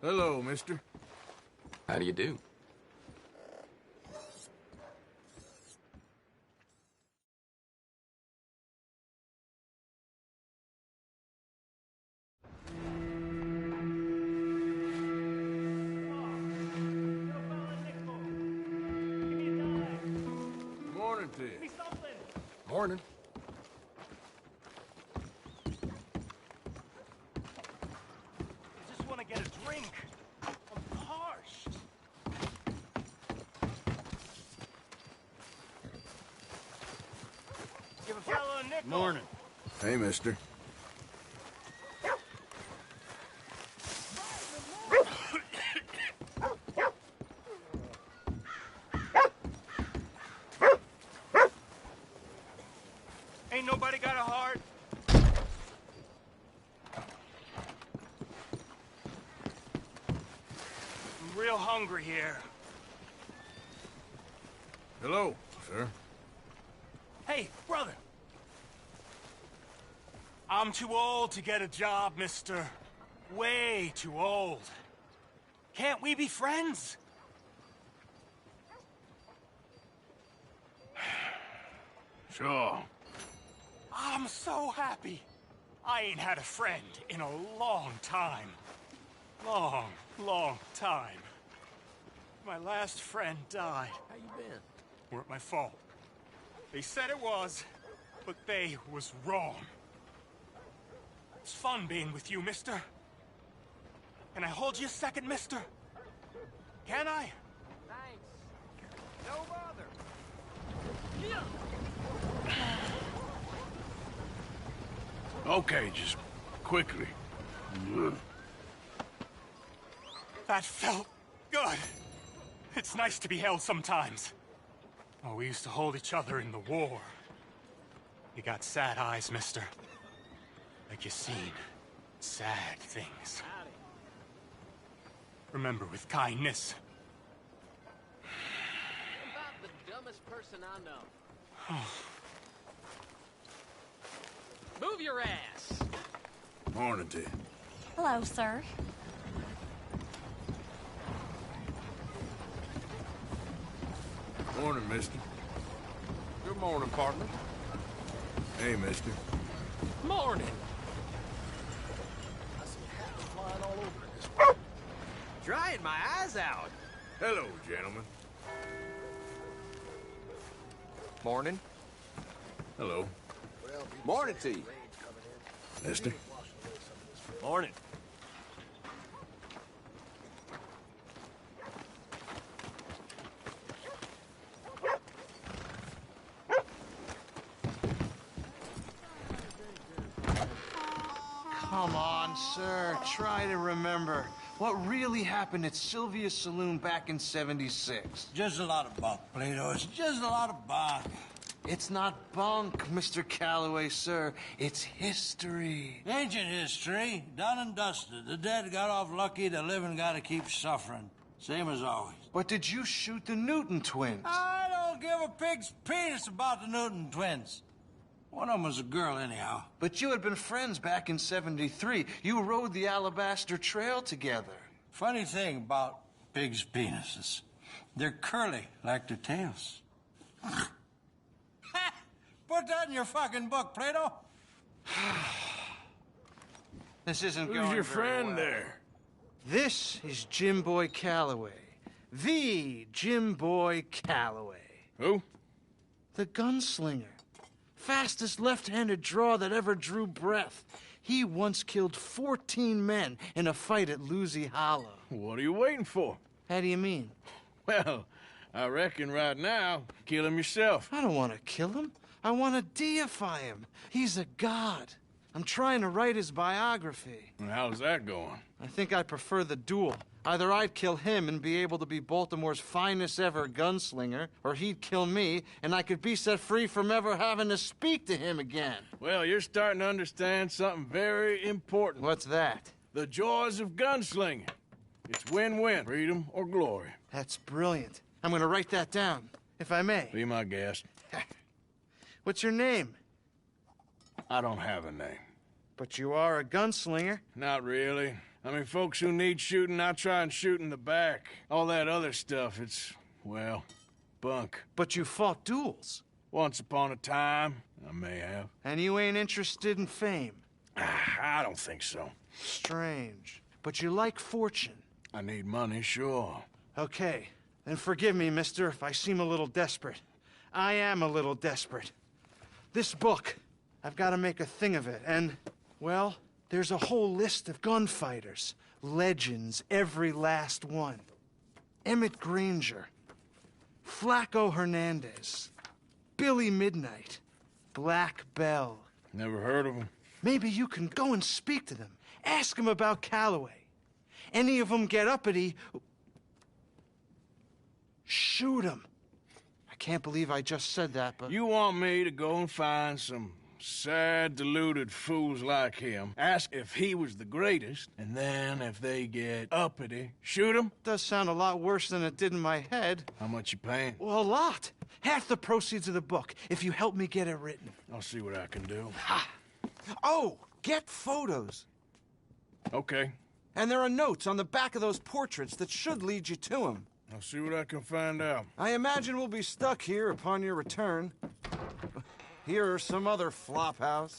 Hello, mister. How do you do? Morning to you. Morning. I just want to get a drink. I'm parched. Give a fellow a nickel. Morning. Hey, mister. Ain't nobody got a heart? I'm real hungry here. Hello, sir. Hey, brother. I'm too old to get a job, mister. Way too old. Can't we be friends? Sure. I'm so happy. I ain't had a friend in a long time. Long, long time. My last friend died. How you been? Weren't my fault. They said it was, but they was wrong. It's fun being with you, mister. Can I hold you a second, mister? Can I? Thanks. No bother. Okay, just quickly. That felt good. It's nice to be held sometimes. Oh, we used to hold each other in the war. You got sad eyes, mister. Like you seen sad things. Remember with kindness. About the dumbest person I know. Move your ass. Morning to you. Hello, sir. Morning, mister. Good morning, partner. Hey, mister. Morning. I see hats flying all over this. Drying my eyes out. Hello, gentlemen. Morning. Hello. Morning to you. Mister. Morning. Come on, sir. Try to remember. What really happened at Sylvia's Saloon back in '76? Just a lot of bunk, Plato. It's just a lot of bunk. It's not bunk, Mr. Calloway, sir. It's history. Ancient history, done and dusted. The dead got off lucky, the living gotta keep suffering. Same as always. But did you shoot the Newton twins? I don't give a pig's penis about the Newton twins. One of them was a girl, anyhow. But you had been friends back in '73. You rode the Alabaster Trail together. Funny thing about pigs' penises. They're curly, like their tails. Put that in your fucking book, Plato. This isn't Who's going your very friend well. there? This is Jim Boy Calloway. The Jim Boy Calloway. Who? The gunslinger. Fastest left-handed draw that ever drew breath. He once killed 14 men in a fight at Lucy Hollow. What are you waiting for? How do you mean? Well, I reckon right now, kill him yourself. I don't want to kill him. I want to deify him. He's a god. I'm trying to write his biography. And how's that going? I think I prefer the duel. Either I'd kill him and be able to be Baltimore's finest ever gunslinger, or he'd kill me and I could be set free from ever having to speak to him again. Well, you're starting to understand something very important. What's that? The joys of gunslinging. It's win-win, freedom or glory. That's brilliant. I'm going to write that down, if I may. Be my guest. What's your name? I don't have a name. But you are a gunslinger. Not really. I mean, folks who need shooting, I try and shoot in the back. All that other stuff, it's, well, bunk. But you fought duels. Once upon a time, I may have. And you ain't interested in fame. I don't think so. Strange. But you like fortune. I need money, sure. Okay. Then forgive me, mister, if I seem a little desperate. I am a little desperate. This book, I've got to make a thing of it, and, well, there's a whole list of gunfighters. Legends, every last one. Emmett Granger. Flaco Hernandez. Billy Midnight. Black Bell. Never heard of him. Maybe you can go and speak to them. Ask them about Calloway. Any of them get uppity, shoot them. I can't believe I just said that, but... You want me to go and find some sad, deluded fools like him, ask if he was the greatest, and then if they get uppity, shoot him? Does sound a lot worse than it did in my head. How much you paying? Well, a lot. Half the proceeds of the book, if you help me get it written. I'll see what I can do. Ha! Oh, get photos. Okay. And there are notes on the back of those portraits that should lead you to him. I'll see what I can find out. I imagine we'll be stuck here upon your return. Here or some other flop house.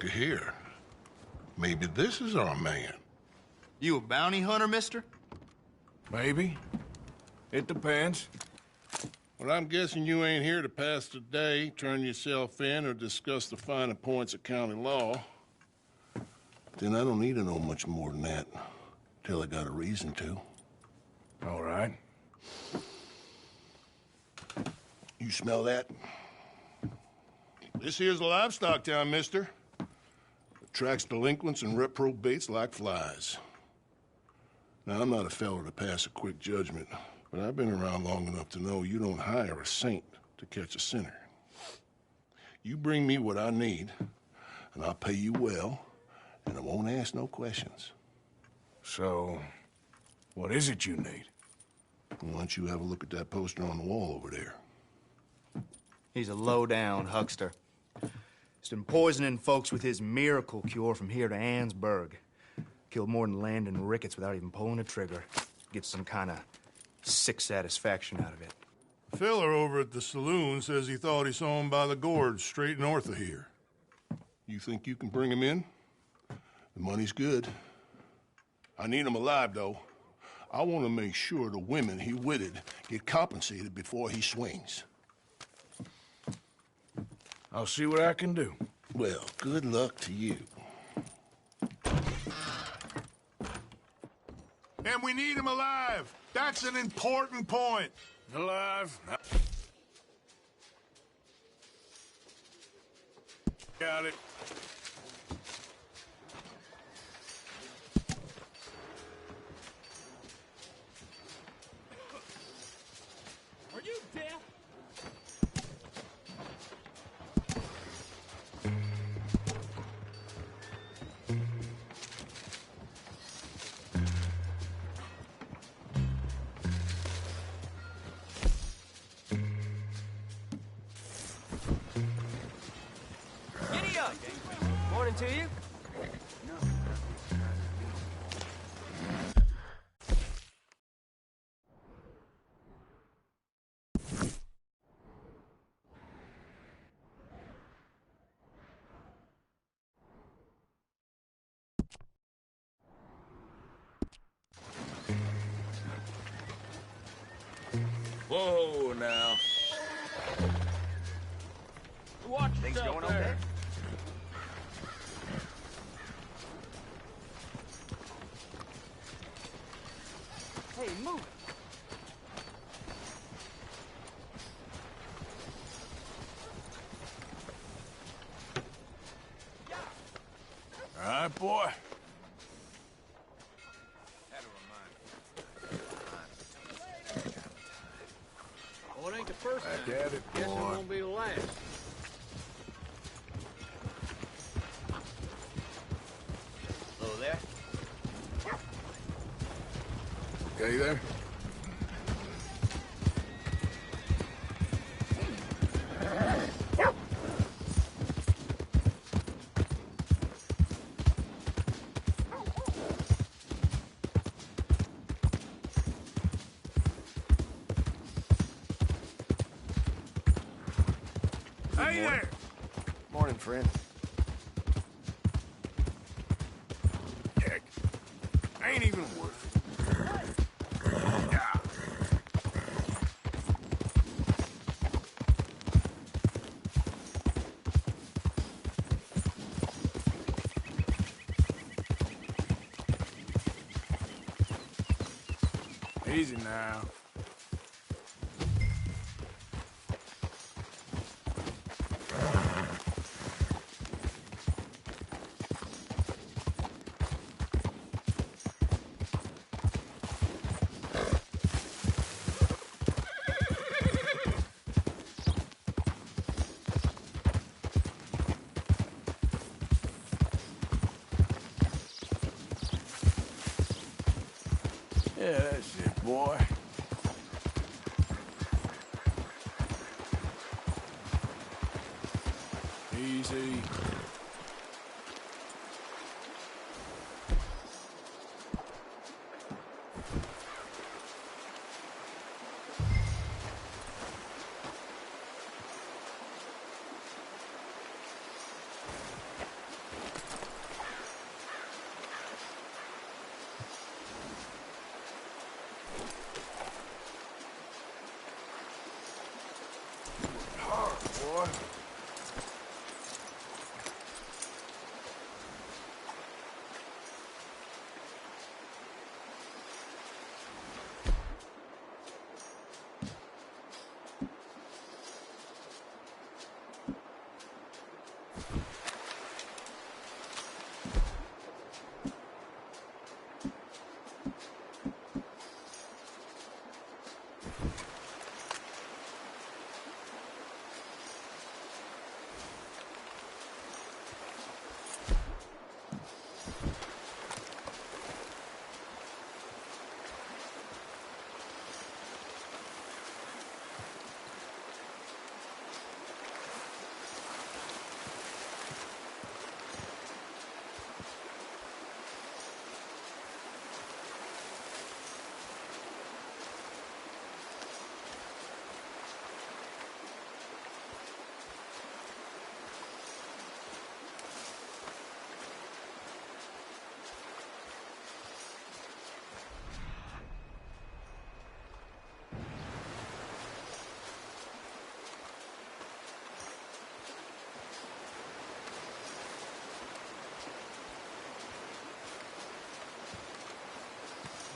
Looky here. Maybe this is our man. You a bounty hunter, mister? Maybe. It depends. Well, I'm guessing you ain't here to pass the day, turn yourself in, or discuss the finer points of county law. Then I don't need to know much more than that, till I got a reason to. All right. You smell that? This here's a livestock town, mister. Attracts delinquents and reprobates like flies. Now, I'm not a fellow to pass a quick judgment, but I've been around long enough to know you don't hire a saint to catch a sinner. You bring me what I need, and I'll pay you well, and I won't ask no questions. So, what is it you need? Why don't you have a look at that poster on the wall over there? He's a low-down huckster. He's been poisoning folks with his miracle cure from here to Annesburg. Killed more than Landon Ricketts without even pulling a trigger. Gets some kind of sick satisfaction out of it. The fella over at the saloon says he thought he saw him by the gorge straight north of here. You think you can bring him in? The money's good. I need him alive, though. I want to make sure the women he witted get compensated before he swings. I'll see what I can do. Well, good luck to you. And we need him alive. That's an important point. Alive? Got it. Are you deaf? Giddy up! Morning to you. Whoa, now. Watch Things yourself going there. okay? Hey, move. All right, boy. Oh, it ain't the first Back time. at it, Guess it boy. won't be the last. Hello there. Okay there? Hey there! Morning, friend. Heck, ain't even worth it. Yeah. Easy now. Yeah, that's it, boy. Easy.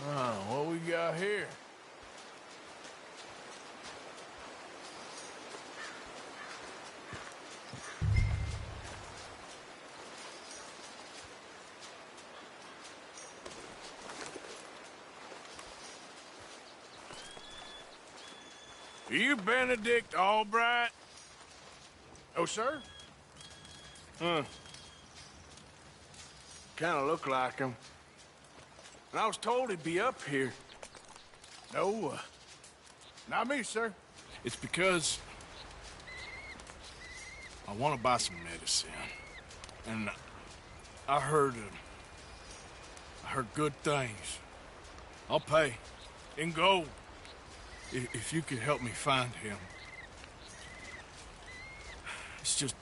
What we got here? Are you Benedict Albright? Oh, sir? Huh. Kinda look like him. And I was told he'd be up here. No, not me, sir. It's because I want to buy some medicine. And I heard good things. I'll pay in gold if you could help me find him. It's just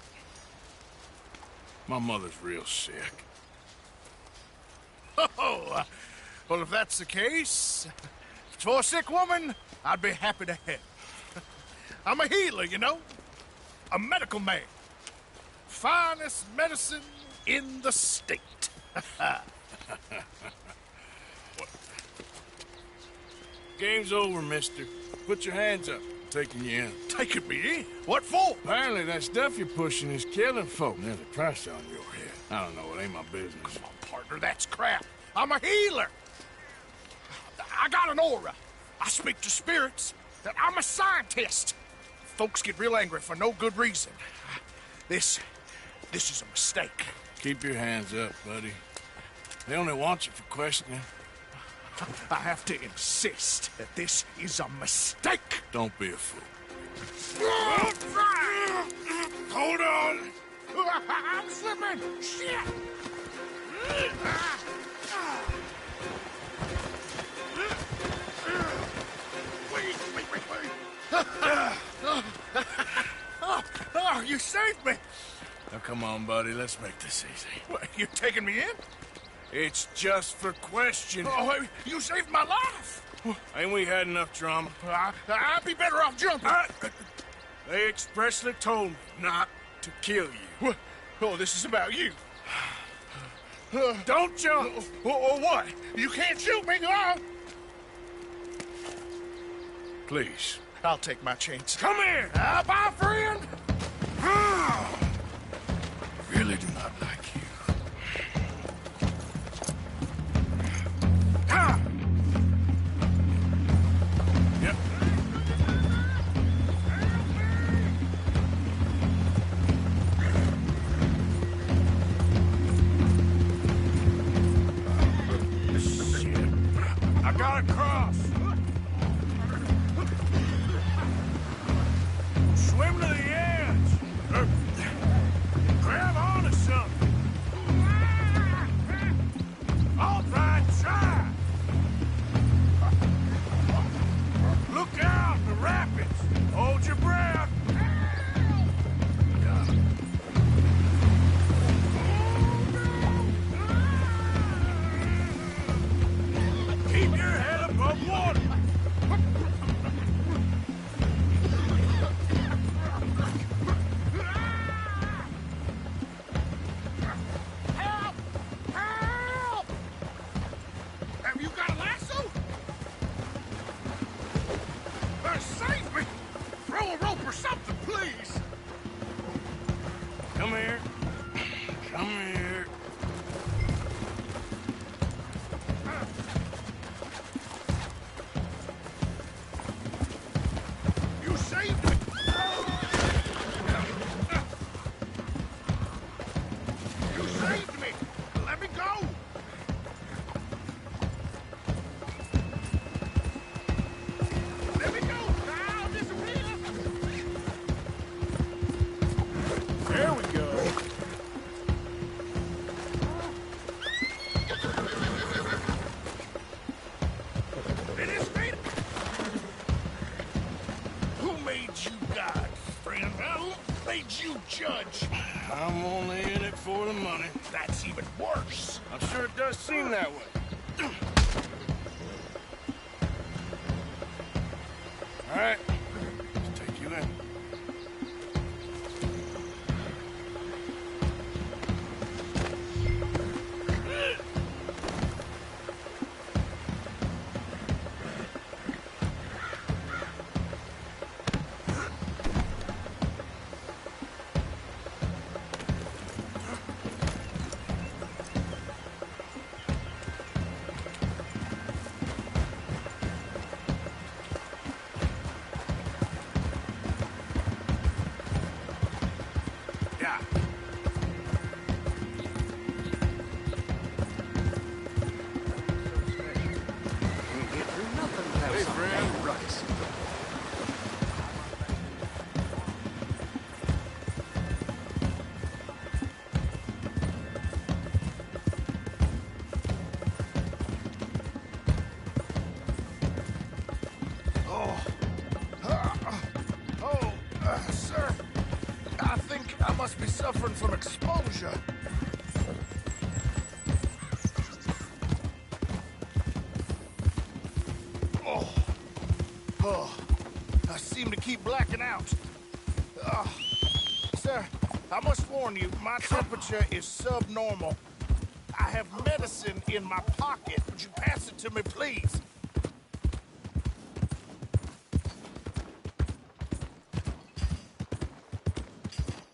my mother's real sick. Oh, well, if that's the case, if it's for a sick woman, I'd be happy to help. I'm a healer, you know? A medical man. Finest medicine in the state. Game's over, mister. Put your hands up. I'm taking you in. Taking me in? What for? Apparently that stuff you're pushing is killing folk. There's a price on your head. I don't know. It ain't my business. Come on, partner. That's crap. I'm a healer. I got an aura. I speak to spirits. I'm a scientist. Folks get real angry for no good reason. This is a mistake. Keep your hands up, buddy. They only want you for questioning. I have to insist that this is a mistake. Don't be a fool. Hold on. I'm slipping. Shit. Oh, you saved me. Now, come on, buddy. Let's make this easy. What, you taking me in? It's just for questioning. Oh, you saved my life. Ain't we had enough drama? I'd be better off jumping. They expressly told me not to kill you. Oh, this is about you. Don't jump! Or what? You can't shoot me, huh? Please. I'll take my chance. Come here! Bye, friend! Really do not like you. Yep. Shit. I gotta cross. Swim to the edge. Grab onto something. All right, try. Look out, the rapids. Hold your breath. Keep your head above water. Help! Help! Have you got a lasso? Save me! Throw a rope or something, please! Come here. Come here. You saved me! You saved me! Let me go! Let me go! I'll disappear! There we go. Finish me! Who made you God, friend? Who made you judge? I'm only in it for the money. That's even worse. I'm sure it does seem that way. All right. Let's take you in. suffering from exposure. Oh, I seem to keep blacking out. Sir, I must warn you, my temperature is subnormal. I have medicine in my pocket. Would you pass it to me, please?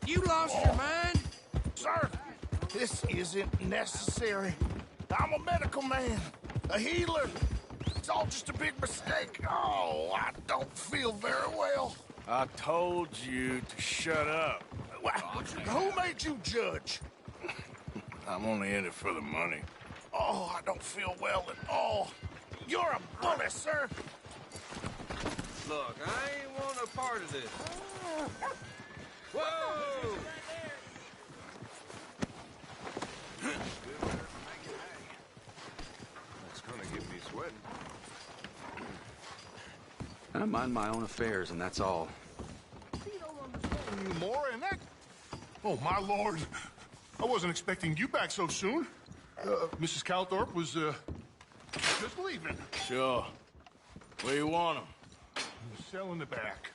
You lost your mind? Sir, this isn't necessary. I'm a medical man, a healer. It's all just a big mistake. Oh, I don't feel very well. I told you to shut up. Who made you judge? I'm only in it for the money. Oh, I don't feel well at all. You're a bully, sir. Look, I ain't want a part of this. Whoa! That's gonna get me sweating. I mind my own affairs, and that's all. You more in that? Oh, my lord. I wasn't expecting you back so soon. Mrs. Calthorpe was, just leaving. Sure. Where you want him? Cell in the back.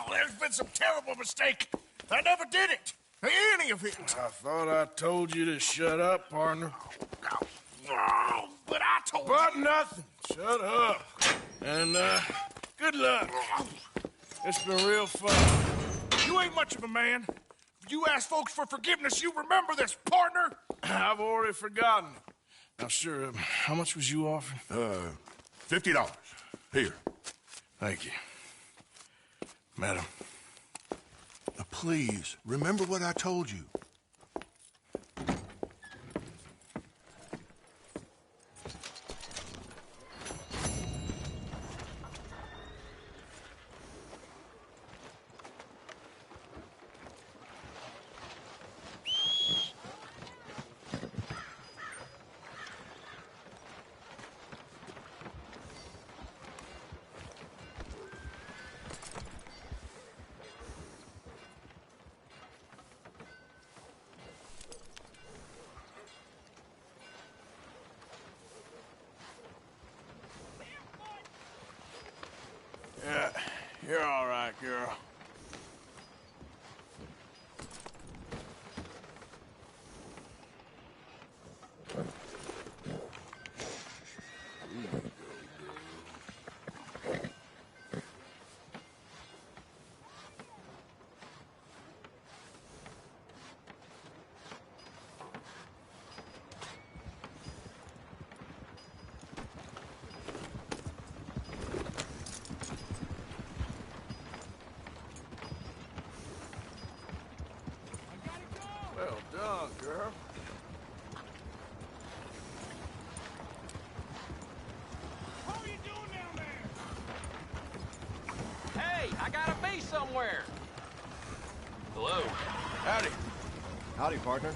There's been some terrible mistake. I never did it. Any of it. I thought I told you to shut up, partner. But I told you. But nothing. Shut up. And, good luck. It's been real fun. You ain't much of a man. If you ask folks for forgiveness, you remember this, partner. I've already forgotten. Now, sure, how much was you offering? $50. Here. Thank you. Madam. Now, please, remember what I told you. Yeah, you're all right, girl. Well done, girl. What are you doing down there? Hey, I gotta be somewhere. Hello. Howdy. Howdy, partner.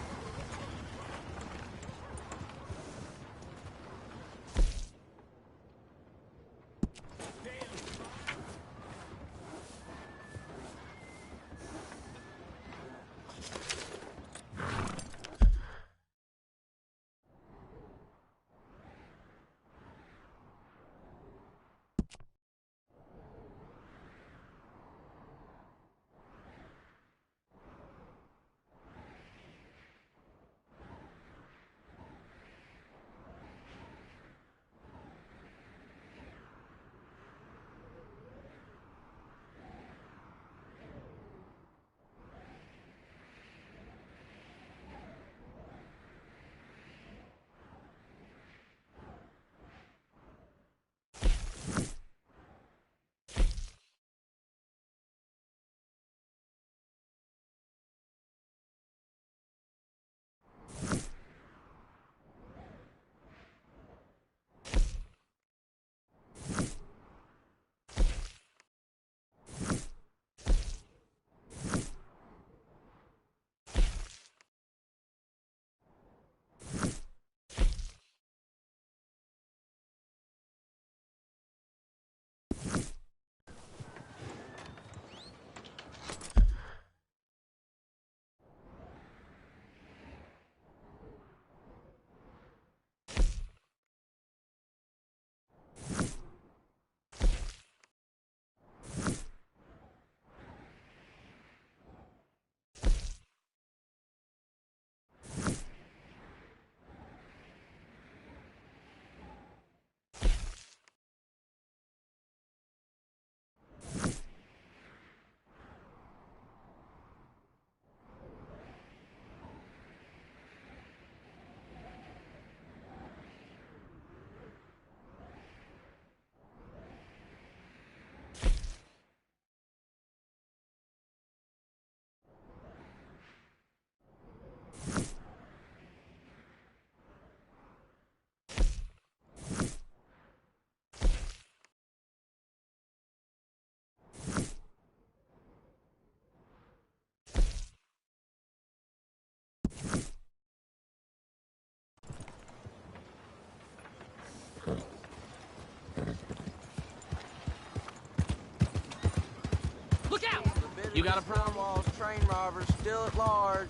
You got a problem? Cornwall's train robbers still at large.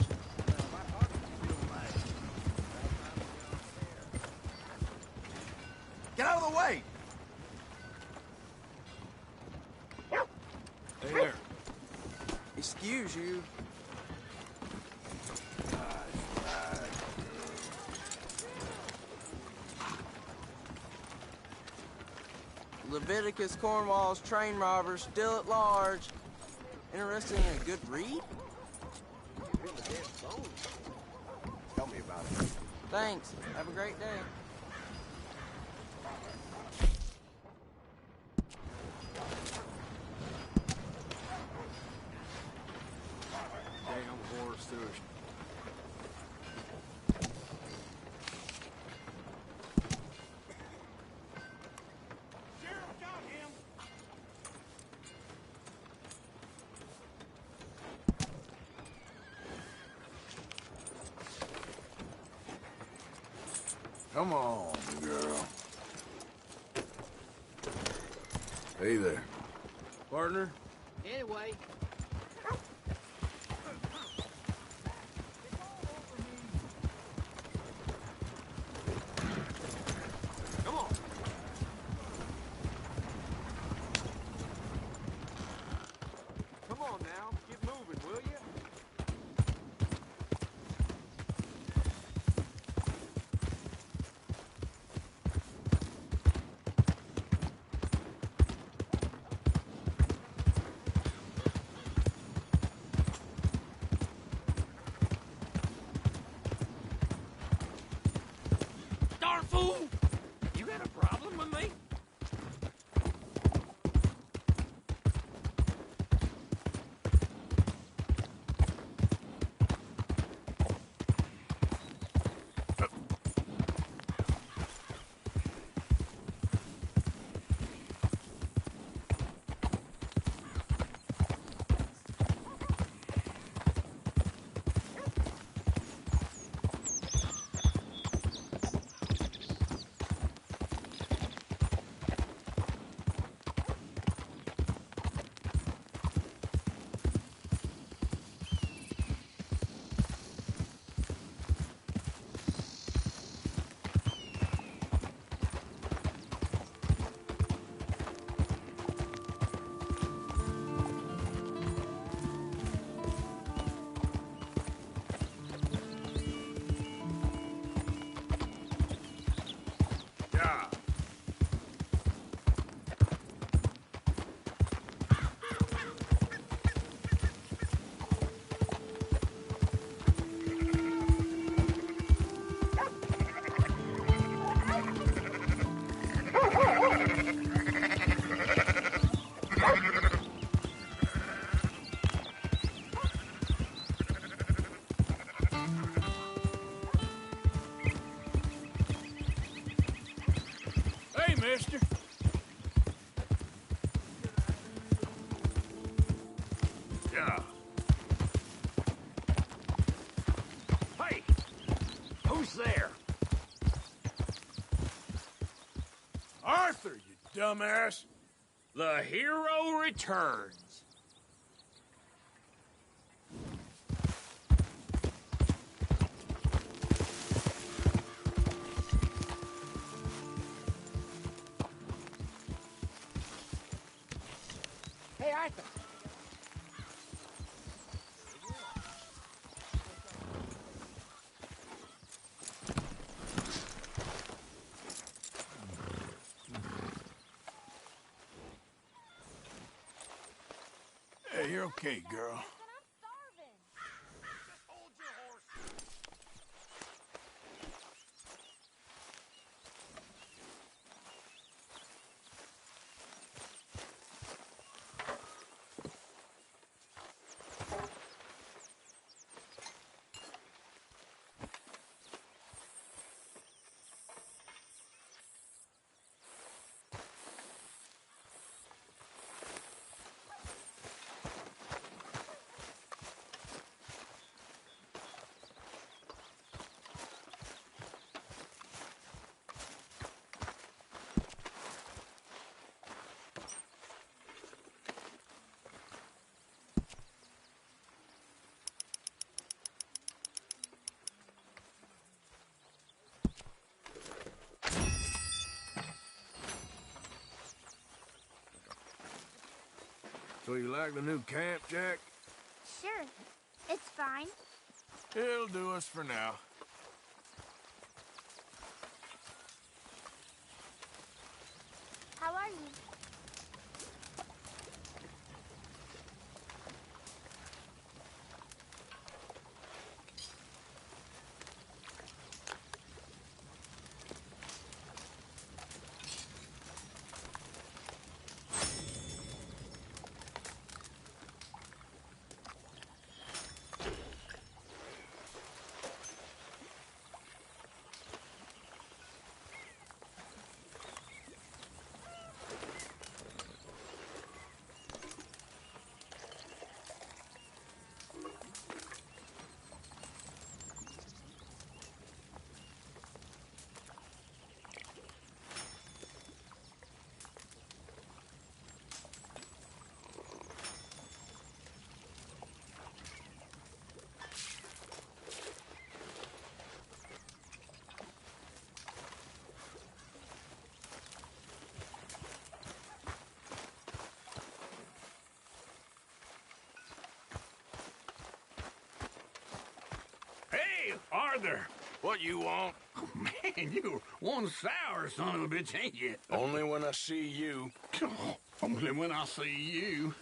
Get out of the way! Hey there. Excuse you. Leviticus Cornwall's train robbers still at large. Interested in a good read? Tell me about it. Thanks. Have a great day. Damn horse thirst. Come on, girl. Hey there. Partner? Anyway. Come on. Come on now. Get moving, will you? Darn fool! You got a problem with me? Yeah. Hey, mister. Yeah. Hey! Who's there? Arthur, you dumbass. The hero returns. Hey, Arthur. Hey, you're okay, girl. So you like the new camp, Jack? Sure. It's fine. It'll do us for now. How are you? Arthur, what you want? Oh, man, you're one sour son of a bitch, ain't you? Only when I see you. Oh, only when I see you.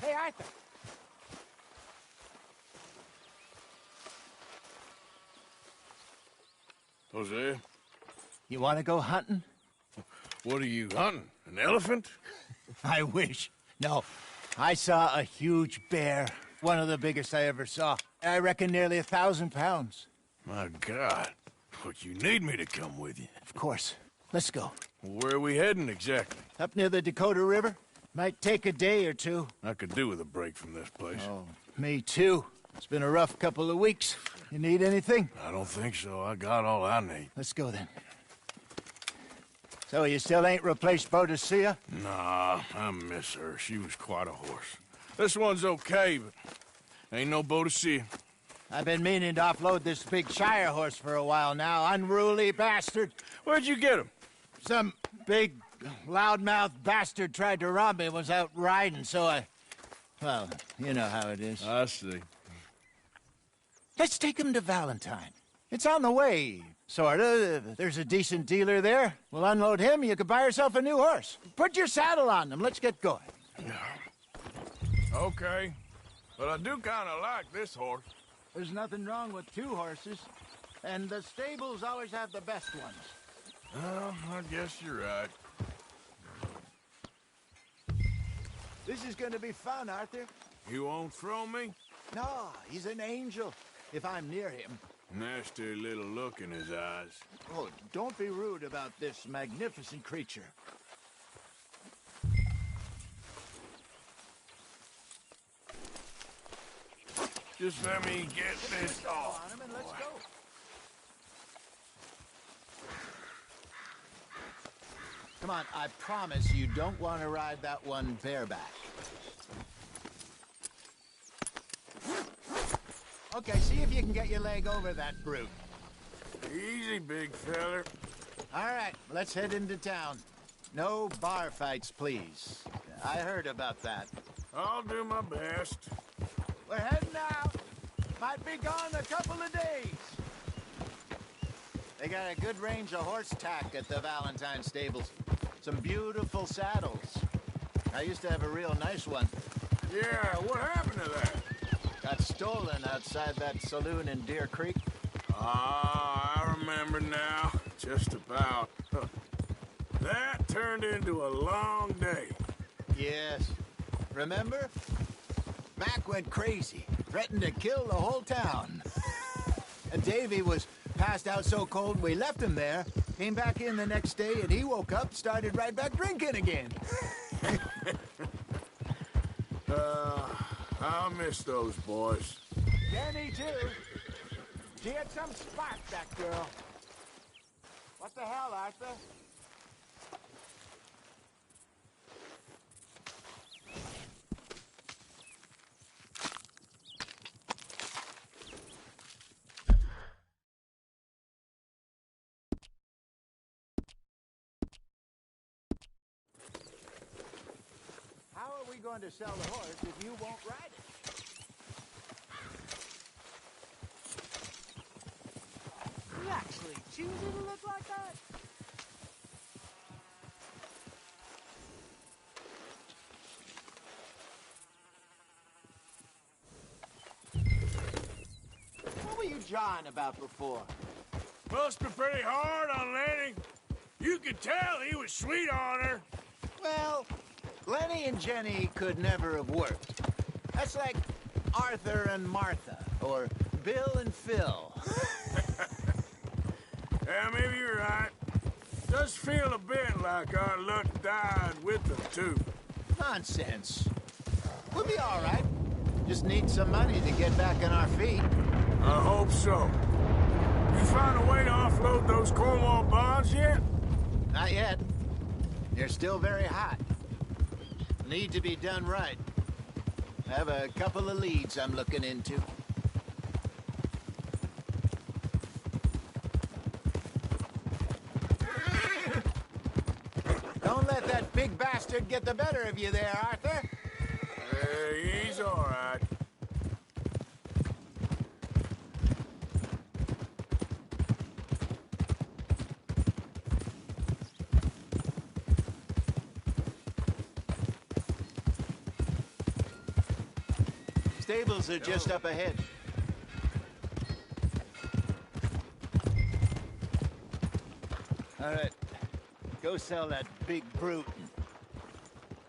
Hey, Arthur. Jose? You want to go hunting? What are you hunting? An elephant? I wish. No. I saw a huge bear. One of the biggest I ever saw. I reckon nearly 1,000 pounds. My God. But you need me to come with you. Of course. Let's go. Where are we heading exactly? Up near the Dakota River. Might take a day or two. I could do with a break from this place. Oh, me too. It's been a rough couple of weeks. You need anything? I don't think so. I got all I need. Let's go then. So you still ain't replaced Boadicea? Nah, I miss her. She was quite a horse. This one's okay, but ain't no Boadicea. I've been meaning to offload this big Shire horse for a while now. Unruly bastard. Where'd you get him? Some big loudmouth bastard tried to rob me and was out riding, so I... Well, you know how it is. I see. Let's take him to Valentine. It's on the way, sorta. There's a decent dealer there. We'll unload him, you could buy yourself a new horse. Put your saddle on him, let's get going. Okay. But I do kinda like this horse. There's nothing wrong with two horses. And the stables always have the best ones. Well, I guess you're right. This is gonna be fun, Arthur. You won't throw me? No, he's an angel, if I'm near him. Nasty little look in his eyes. Oh, don't be rude about this magnificent creature. Just let me get this off. On him and let's go. Come on, I promise you don't want to ride that one bareback. Okay, see if you can get your leg over that brute. Easy, big feller. All right, let's head into town. No bar fights, please. I heard about that. I'll do my best. We're heading out. Might be gone a couple of days. They got a good range of horse tack at the Valentine stables. Some beautiful saddles. I used to have a real nice one. Yeah, what happened to that? Got stolen outside that saloon in Deer Creek. Ah, I remember now. Just about. That turned into a long day. Yes. Remember? Mac went crazy, threatened to kill the whole town. And Davy was passed out so cold we left him there, Came back in the next day, and he woke up, started right back drinking again. I'll miss those boys. Jenny, too. She had some spark, that girl. What the hell, Arthur? How are we going to sell the horse if you won't ride it? You actually choose it to look like that? What were you jawing about before? Must be pretty hard on Lenny. You could tell he was sweet on her. Well, Lenny and Jenny could never have worked. That's like Arthur and Martha, or Bill and Phil. Yeah, maybe you're right. Does feel a bit like our luck died with them, too. Nonsense. We'll be all right. Just need some money to get back on our feet. I hope so. You find a way to offload those Cornwall bonds yet? Not yet. They're still very hot. Need to be done right. I have a couple of leads I'm looking into. Don't let that big bastard get the better of you there, Arthur. He's all right. Stables are just up ahead. All right. Go sell that big brute and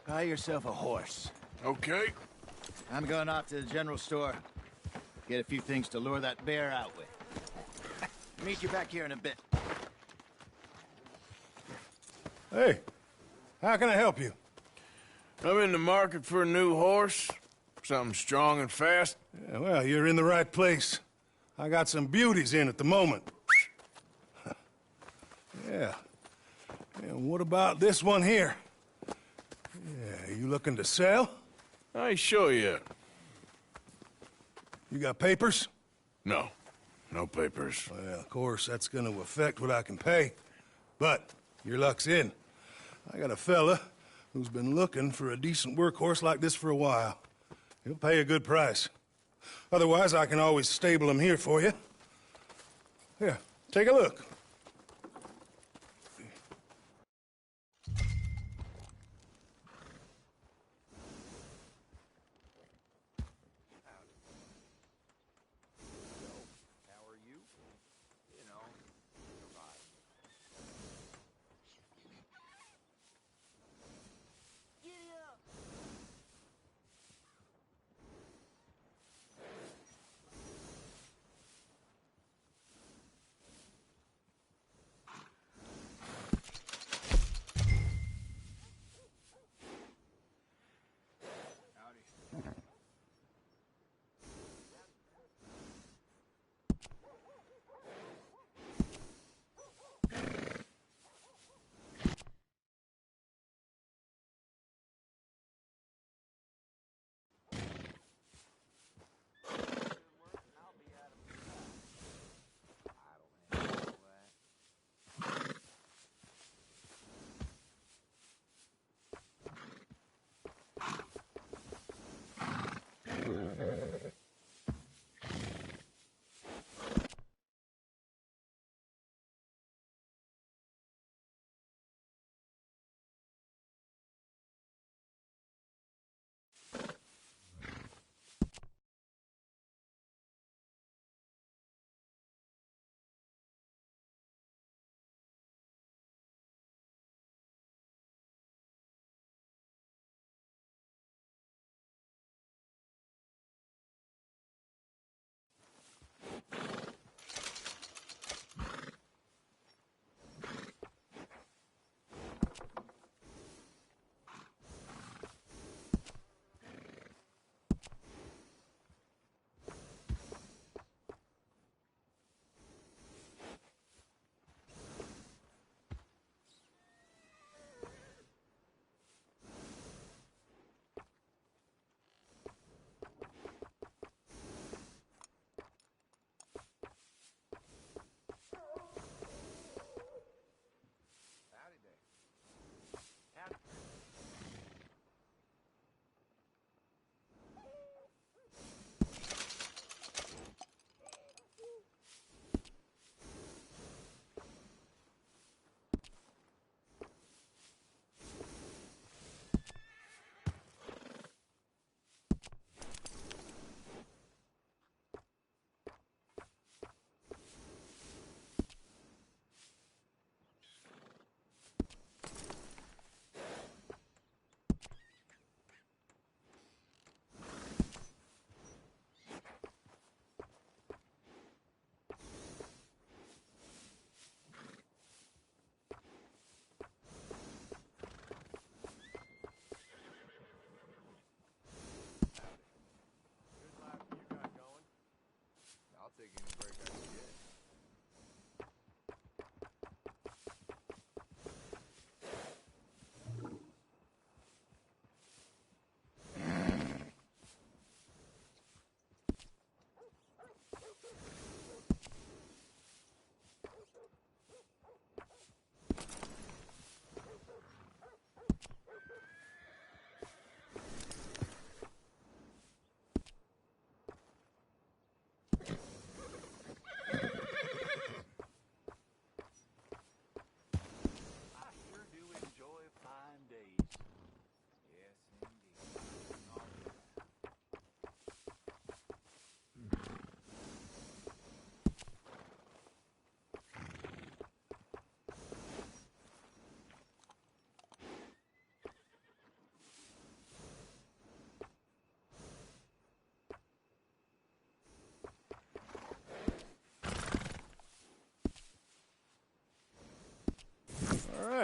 buy yourself a horse. Okay. I'm going off to the general store. Get a few things to lure that bear out with. Meet you back here in a bit. Hey, how can I help you? I'm in the market for a new horse. Something strong and fast. Yeah, well, you're in the right place. I got some beauties in at the moment. Yeah. And what about this one here? Yeah, you looking to sell? I ain't sure yet. You got papers? No. No papers. Well, of course, that's gonna affect what I can pay. But your luck's in. I got a fella who's been looking for a decent workhorse like this for a while. He'll pay a good price. Otherwise, I can always stable him here for you. Here, take a look.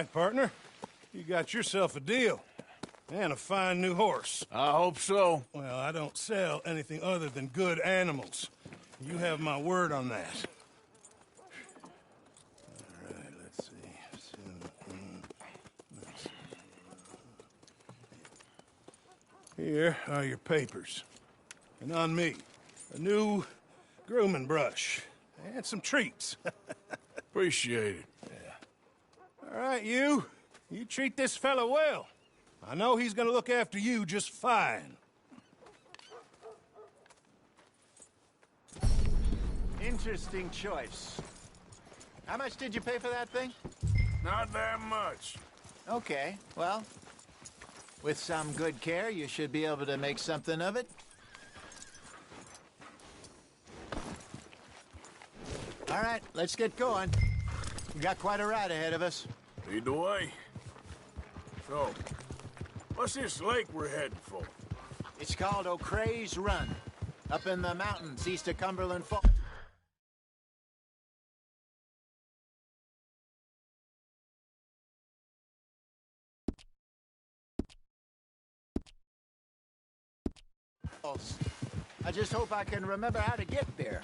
right, partner. You got yourself a deal. And a fine new horse. I hope so. Well, I don't sell anything other than good animals. You have my word on that. All right, let's see. Here are your papers. And on me, a new grooming brush. And some treats. Appreciate it. Yeah. All right, you treat this fella well. I know he's gonna look after you just fine. Interesting choice. How much did you pay for that thing? Not that much. Okay, well, with some good care, you should be able to make something of it. All right, let's get going. We got quite a ride ahead of us. Lead the way. So, what's this lake we're heading for? It's called O'Creagh's Run, up in the mountains east of Cumberland Falls. I just hope I can remember how to get there.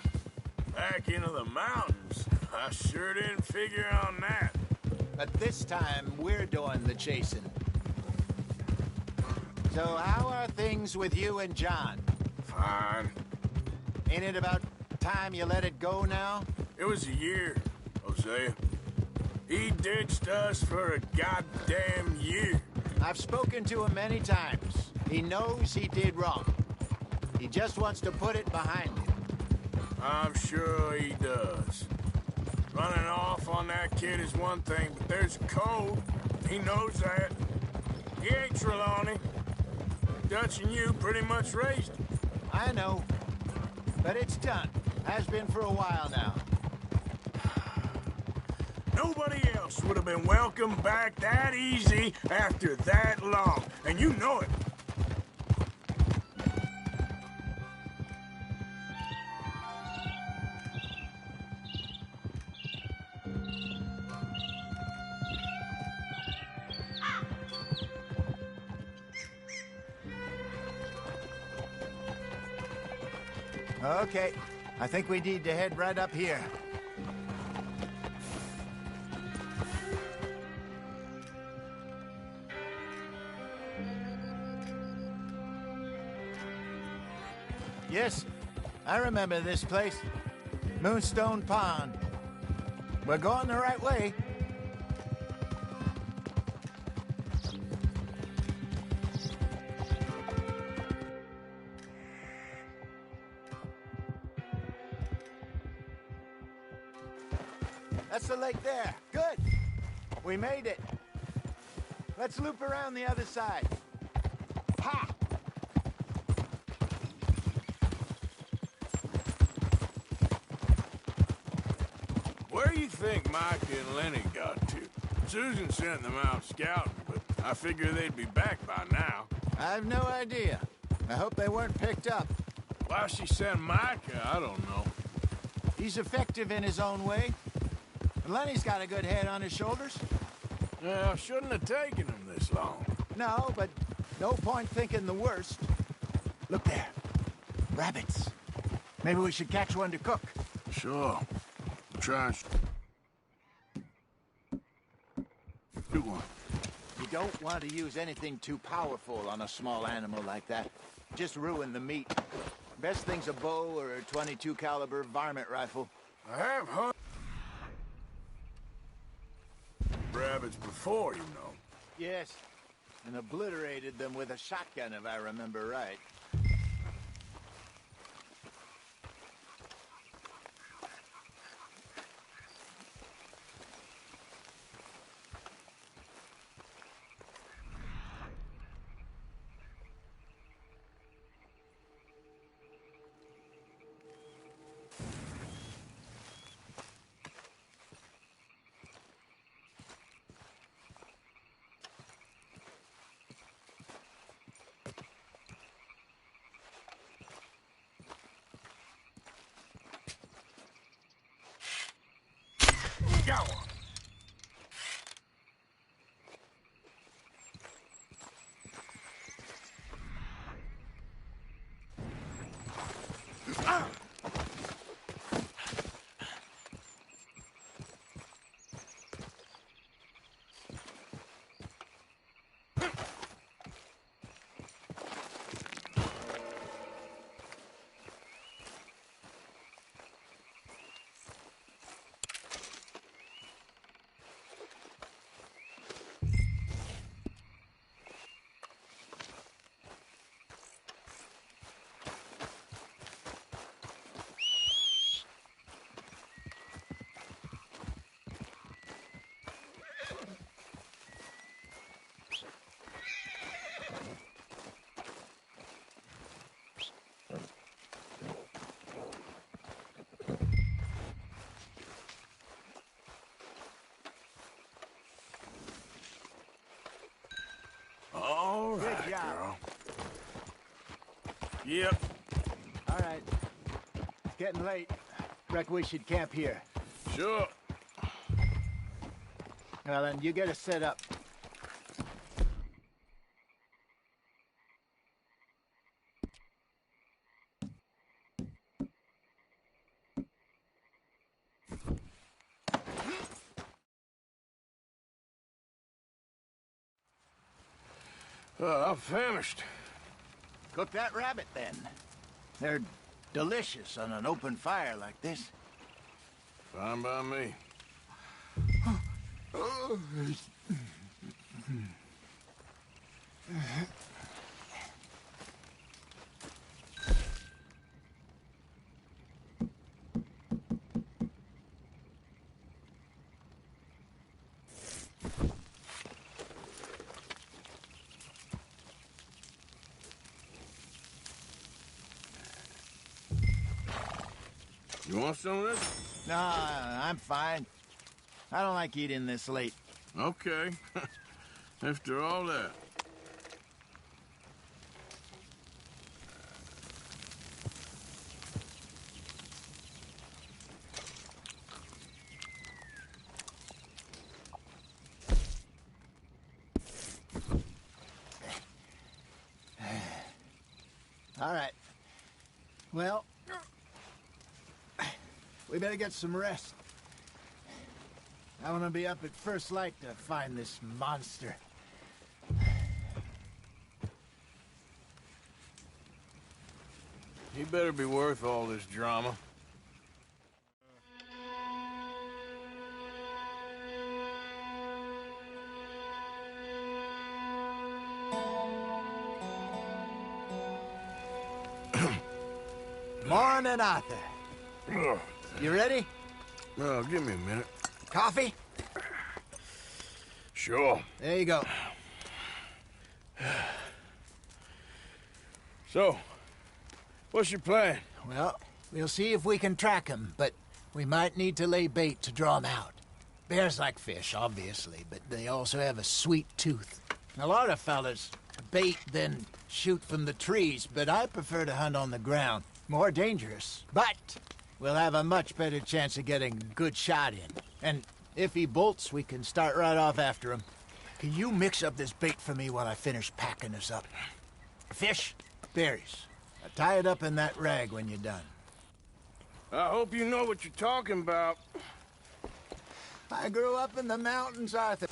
Back into the mountains? I sure didn't figure on that. But this time, we're doing the chasing. So how are things with you and John? Fine. Ain't it about time you let it go now? It was a year, Hosea. He ditched us for a goddamn year. I've spoken to him many times. He knows he did wrong. He just wants to put it behind him. I'm sure he does. Running off on that kid is one thing, but there's a code. He knows that. He ain't Trelawney. Dutch and you pretty much raised him. I know. But it's done. Has been for a while now. Nobody else would have been welcomed back that easy after that long. And you know it. Okay, I think we need to head right up here. Yes, I remember this place. Moonstone Pond. We're going the right way. That's the lake there. Good. We made it. Let's loop around the other side. Ha! Where do you think Mike and Lenny got to? Susan sent them out scouting, but I figure they'd be back by now. I've no idea. I hope they weren't picked up. Why she sent Micah, I don't know. He's effective in his own way. Lenny's got a good head on his shoulders. Yeah, shouldn't have taken him this long. No, but no point thinking the worst. Look there. Rabbits. Maybe we should catch one to cook. Sure. Try do one. You don't want to use anything too powerful on a small animal like that. Just ruin the meat. Best thing's a bow or a .22 caliber varmint rifle. I have hunted rabbits before, you know. Yes, and obliterated them with a shotgun, if I remember right. Got one. Yep. All right. It's getting late. Reckon we should camp here. Sure. Well, then, you get us set up. I'm famished. Cook that rabbit, then. They're delicious on an open fire like this. Fine by me. You want some of this? Nah, I'm fine. I don't like eating this late. Okay. After all that. All right. Well, we better get some rest. I want to be up at first light to find this monster. He better be worth all this drama. Morning, Arthur. You ready? Well, give me a minute. Coffee? Sure. There you go. So, what's your plan? Well, we'll see if we can track him, but we might need to lay bait to draw him out. Bears like fish, obviously, but they also have a sweet tooth. A lot of fellas bait, then shoot from the trees, but I prefer to hunt on the ground. More dangerous, but we'll have a much better chance of getting a good shot in. And if he bolts, we can start right off after him. Can you mix up this bait for me while I finish packing us up? Fish, berries. Tie it up in that rag when you're done. I hope you know what you're talking about. I grew up in the mountains, Arthur.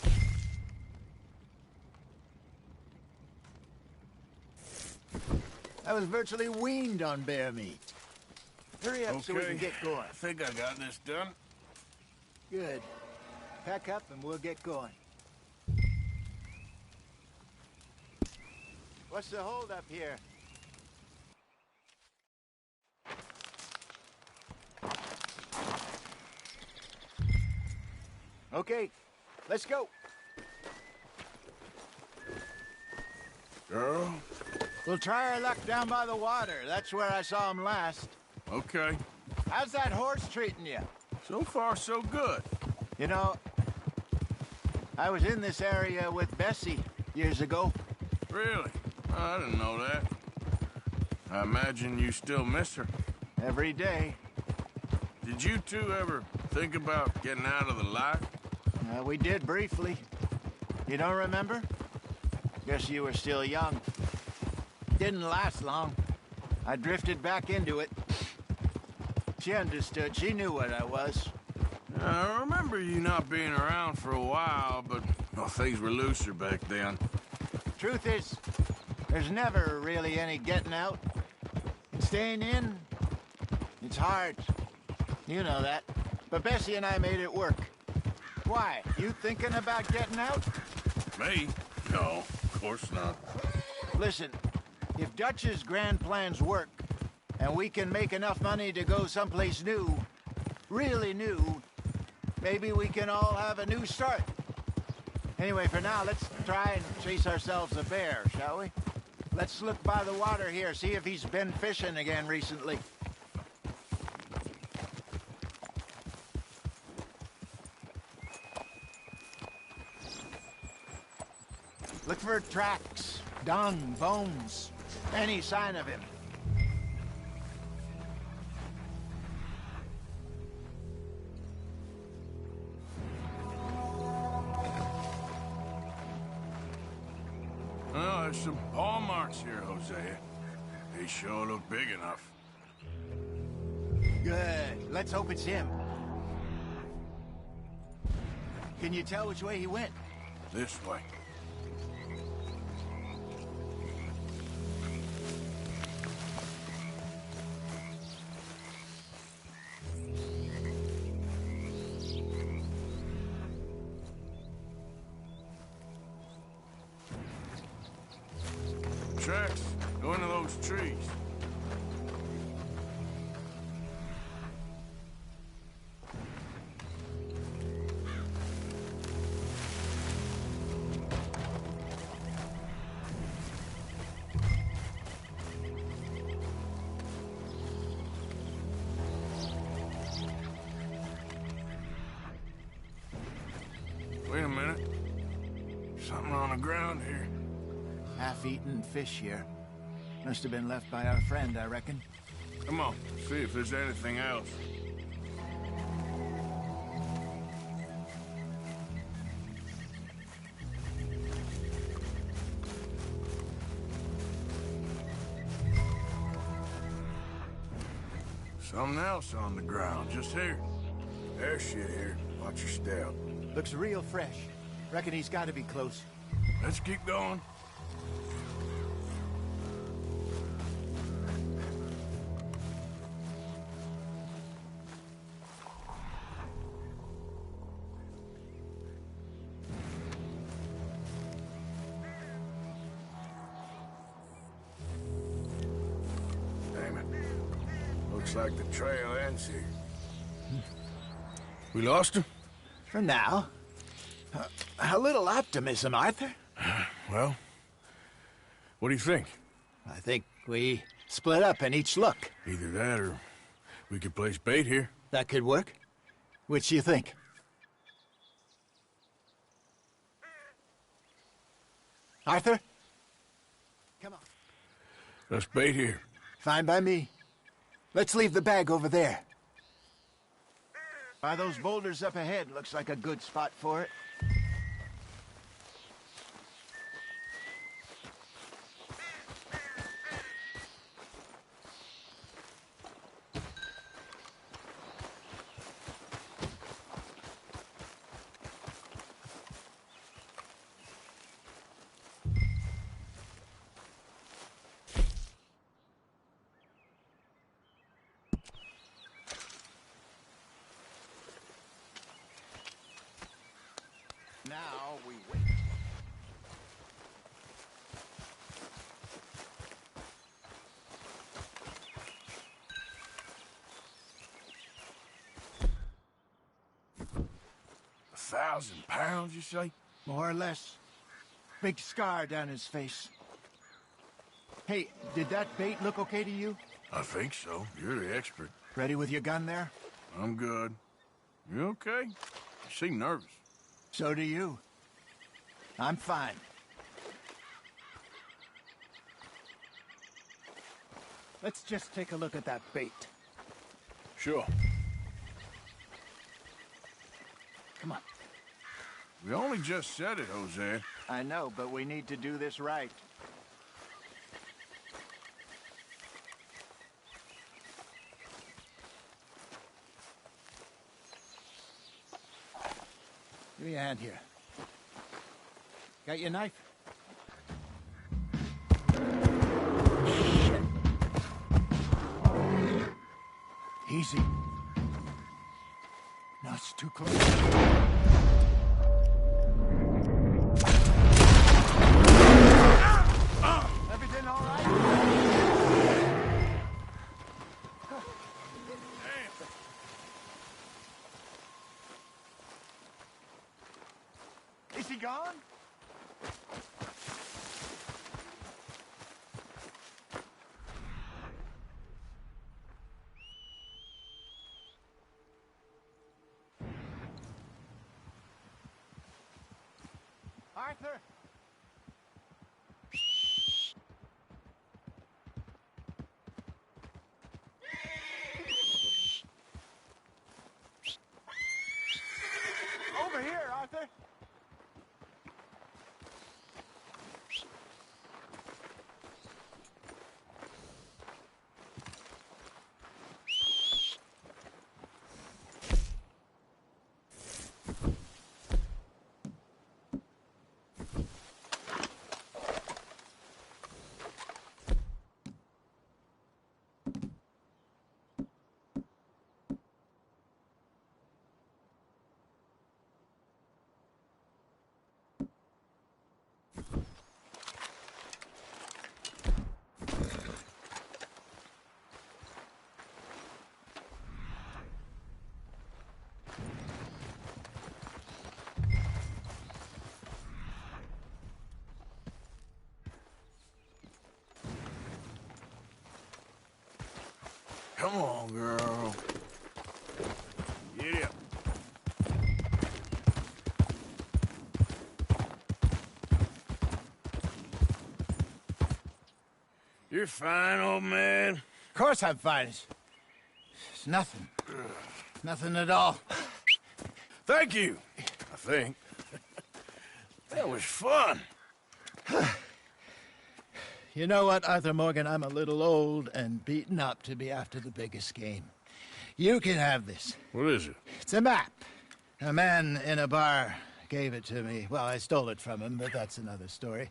I was virtually weaned on bear meat. Hurry up so we can get going. I think I got this done. Good. Pack up and we'll get going. What's the holdup here? Okay, let's go. Girl? We'll try our luck down by the water. That's where I saw him last. Okay. How's that horse treating you? So far, so good. You know, I was in this area with Bessie years ago. Really? I didn't know that. I imagine you still miss her. Every day. Did you two ever think about getting out of the life? We did briefly. You don't remember? Guess you were still young. Didn't last long. I drifted back into it. She understood. She knew what I was. I remember you not being around for a while, but well, things were looser back then. Truth is, there's never really any getting out. Staying in, it's hard. You know that. But Bessie and I made it work. Why? You thinking about getting out? Me? No, of course not. Listen, if Dutch's grand plans work, and we can make enough money to go someplace new, really new, maybe we can all have a new start. Anyway, for now, let's try and chase ourselves a bear, shall we? Let's look by the water here, see if he's been fishing again recently. Look for tracks, dung, bones, any sign of him. some paw marks here, Hosea. They sure look big enough. Good. Let's hope it's him. Can you tell which way he went? This way. Tracks. Go into those trees. Wait a minute. Something on the ground here. Half-eaten fish here. Must have been left by our friend, I reckon. Come on, see if there's anything else. Something else on the ground, just here. There's shit here. Watch your step. Looks real fresh. Reckon he's got to be close. Let's keep going. Damn it. Looks like the trail ends here. We lost him? For now. A little optimism, Arthur. Well, what do you think? I think we split up and each look. Either that or we could place bait here. That could work. Which do you think? Arthur? Come on. Let's bait here. Fine by me. Let's leave the bag over there. By those boulders up ahead, looks like a good spot for it. Now we wait. £1,000, you say? More or less. Big scar down his face. Hey, did that bait look okay to you? I think so. You're the expert. Ready with your gun there? I'm good. You okay? You seem nervous. So do you. I'm fine. Let's just take a look at that bait. Sure. Come on. We only just said it, Jose. I know, but we need to do this right. Give me a hand here. Got your knife? Shit. Easy. No, it's too close. Everything all right? Is he gone? Arthur! Over here, Arthur! Come on, girl. Get up. You're fine, old man. Of course I'm fine. It's nothing. Nothing at all. Thank you, I think. That was fun. You know what, Arthur Morgan? I'm a little old and beaten up to be after the biggest game. You can have this. What is it? It's a map. A man in a bar gave it to me. Well, I stole it from him, but that's another story.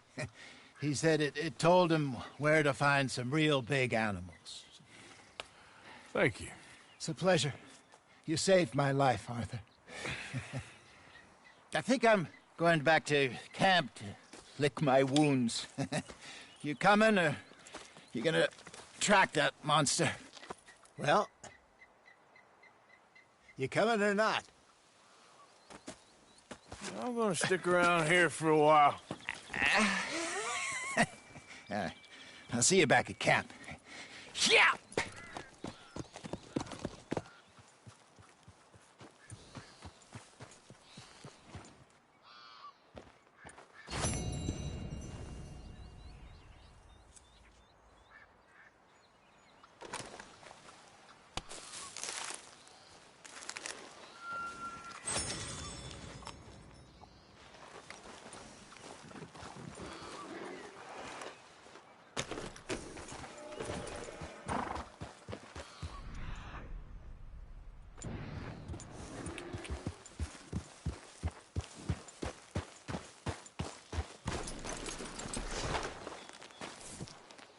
He said it told him where to find some real big animals. Thank you. It's a pleasure. You saved my life, Arthur. I think I'm going back to camp to lick my wounds. You coming, or you gonna track that monster? Well, you coming or not? I'm gonna stick around here for a while. I'll see you back at camp. Yeah!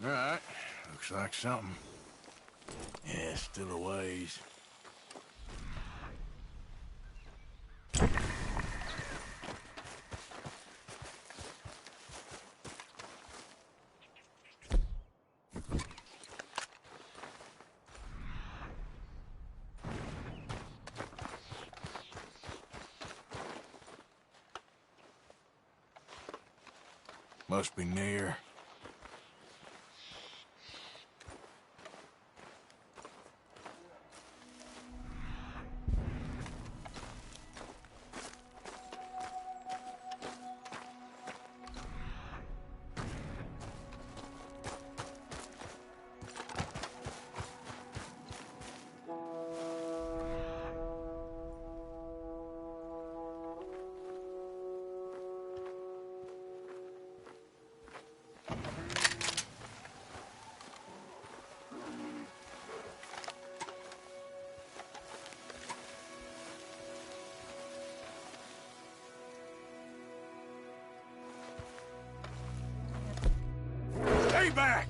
All right. Looks like something. Yeah, still a ways. Must be near. Stay back!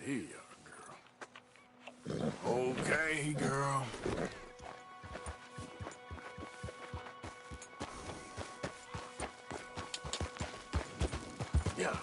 Here you are, girl. Okay, girl. Yeah.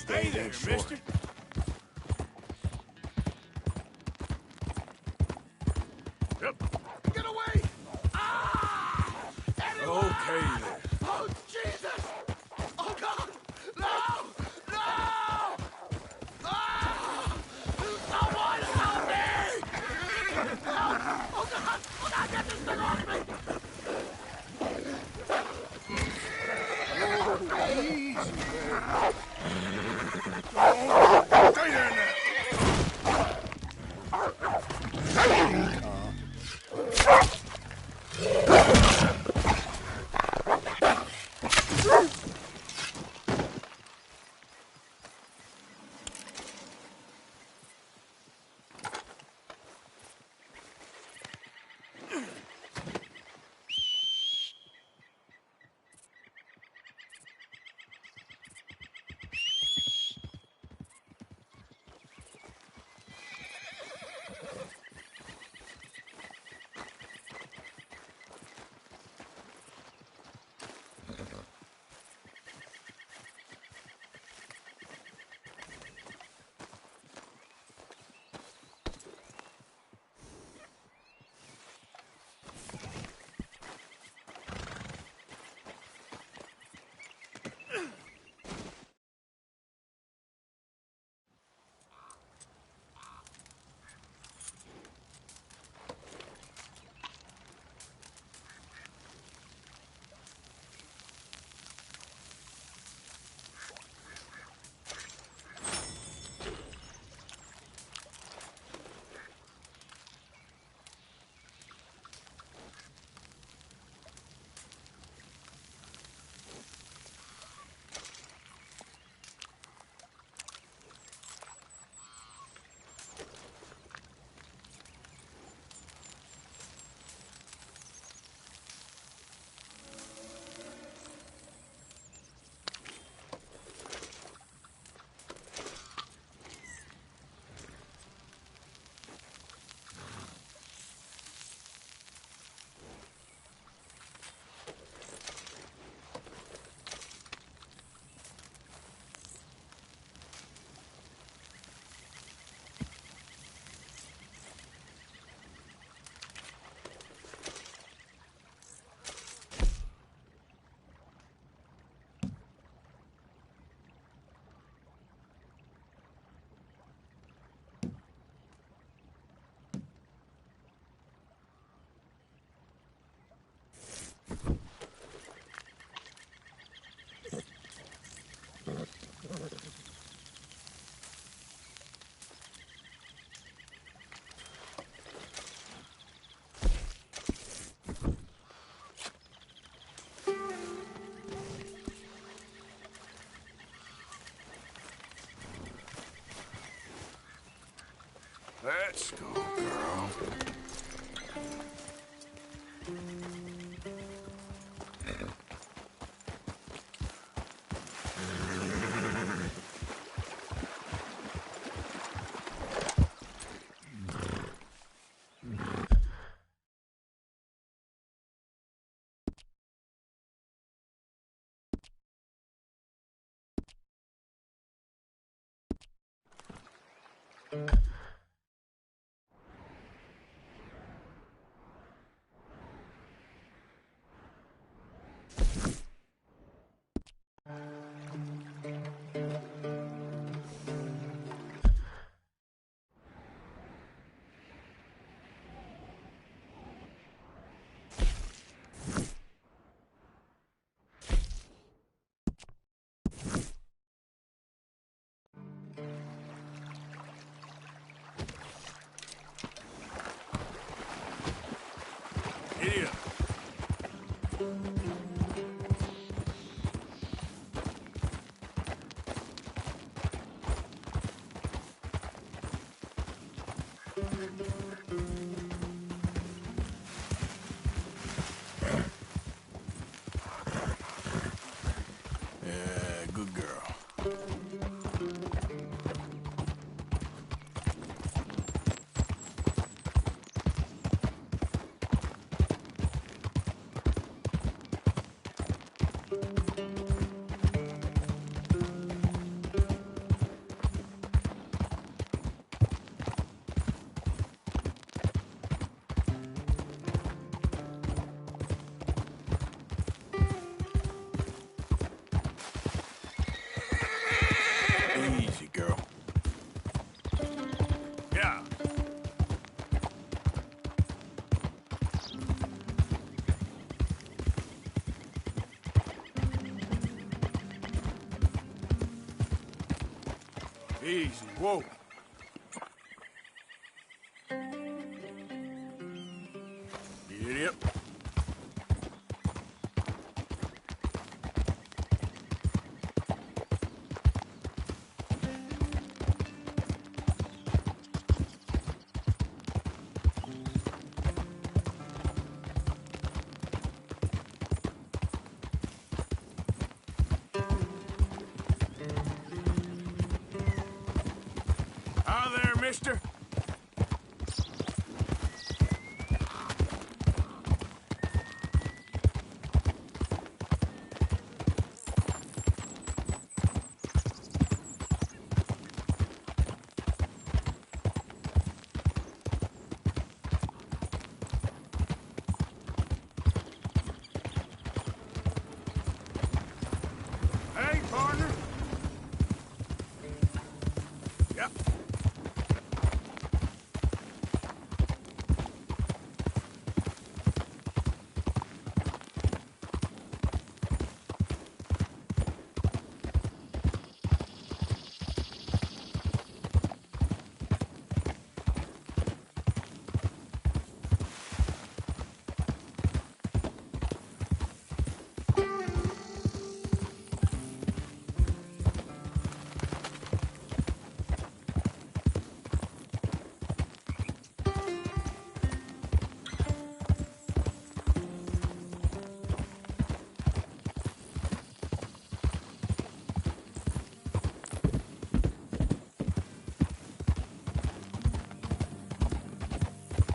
Hey there, mister. Yep. Get away! Ah! Anyone! Okay then. Oh, Jesus! Oh, God! No! No! Ah! Someone help me! Help! Oh, God! Oh, God, get this thing off me! Oh, easy, man. Stay there now! Let's go, girl. Idiot. Yeah, good girl. Easy, girl. Yeah. Easy, whoa. Idiot. Hi there, mister. Hey, partner. Yep.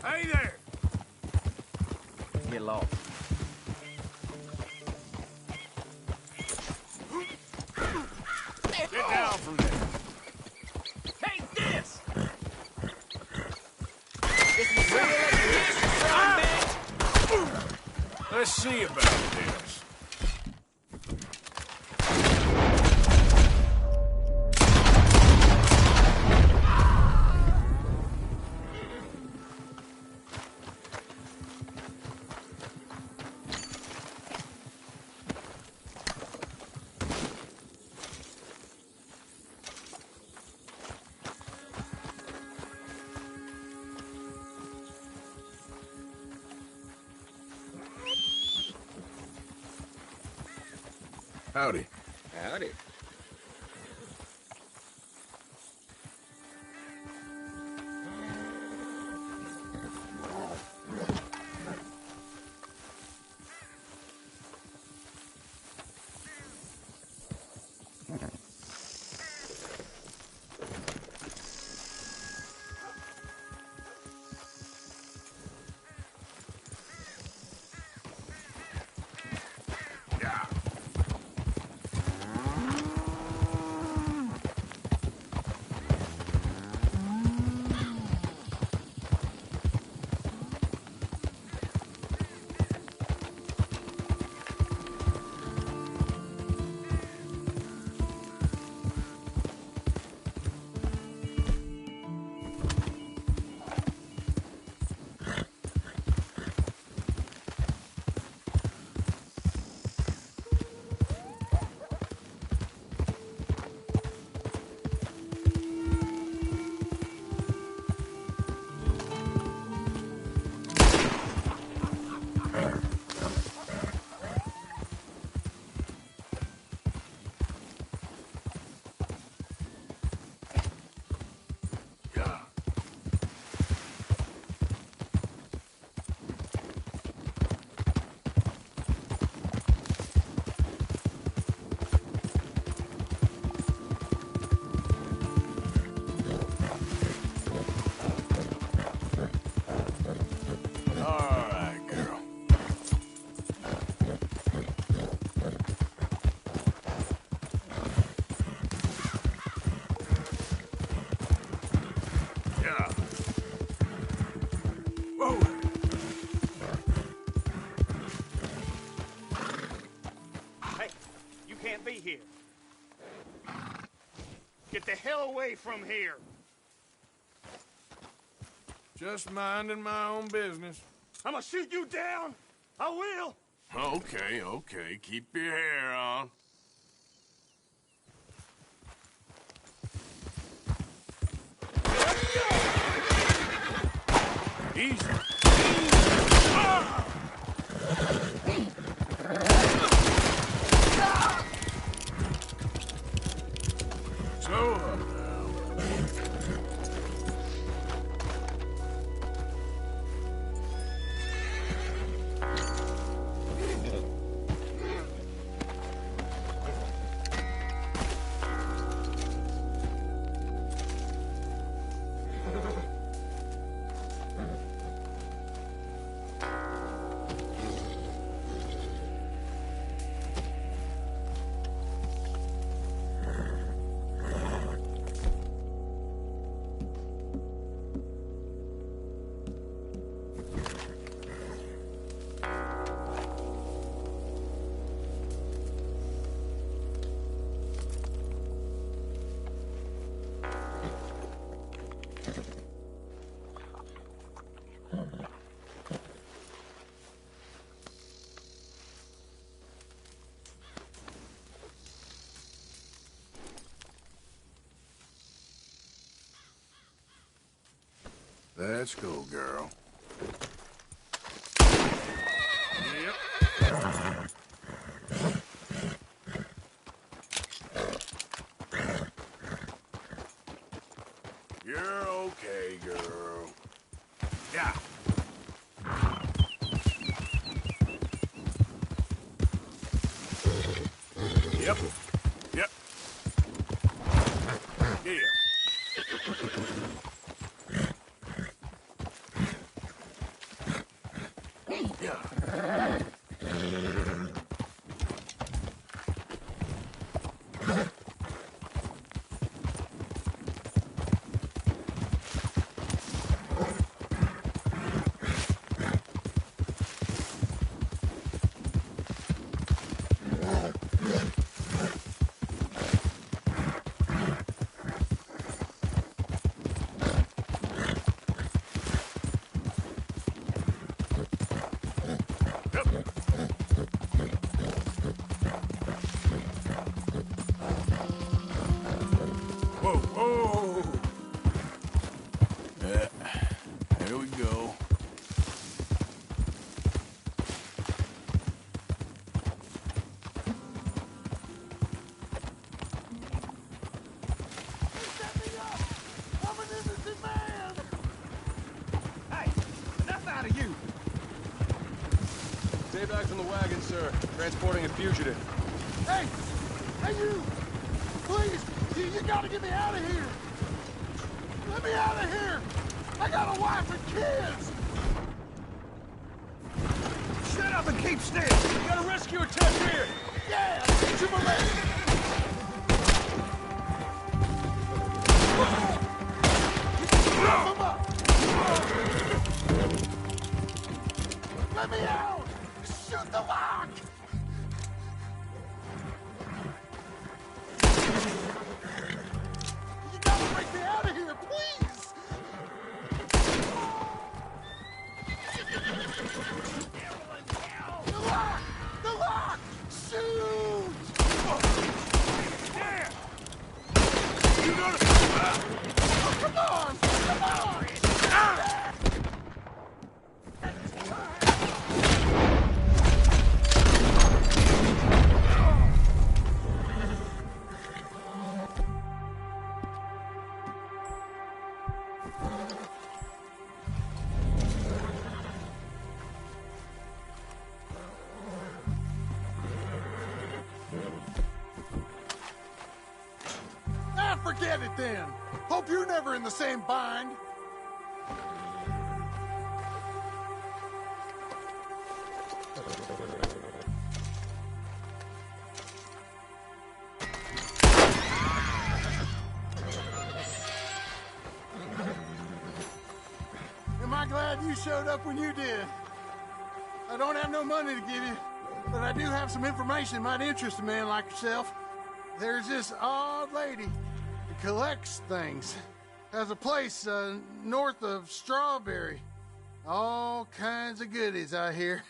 Hey there! Get lost. Get down from there. Hey, this! Let's see about this. Howdy. Howdy. can't be here. Get the hell away from here. Just minding my own business. I'm gonna shoot you down. I will. Okay, okay. Keep your hair on. Easy. Ah! So, let's go, girl. Yep. You're okay, girl. Yeah. Yep. Yep. Yeah. There we go. Hey, enough out of you. Stay back from the wagon, sir. Transporting a fugitive. Hey! Hey, you! Please! You gotta get me out of here! Let me out of here! I got a wife and kids! Shut up and keep still! You got a rescue attempt here! Yeah! Get you my leg! Let me out! Shoot the lock! You gotta break me out of here, please! The lock! The lock! Shoot! Yeah! You gotta... Oh, come on! Come on! Ah! Forget it then. Hope you're never in the same bind. Am I glad you showed up when you did? I don't have no money to give you, But I do have some information that might interest a man like yourself. There's this odd lady who collects things. Has a place north of Strawberry. All kinds of goodies, I hear.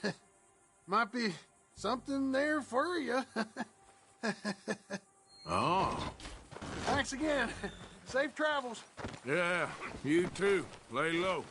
Might be something there for you. Oh. Thanks again. Safe travels. Yeah, you too. Lay low.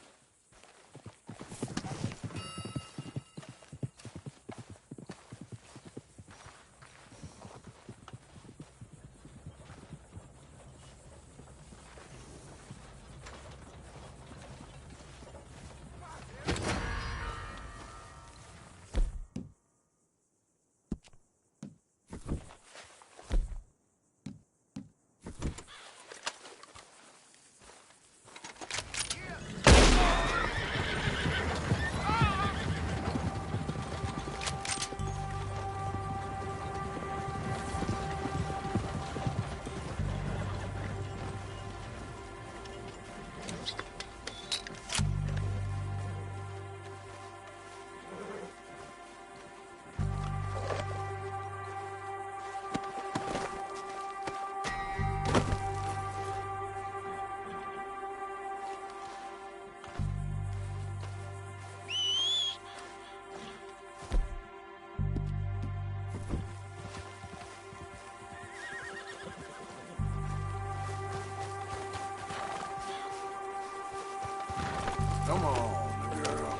Come on, girl.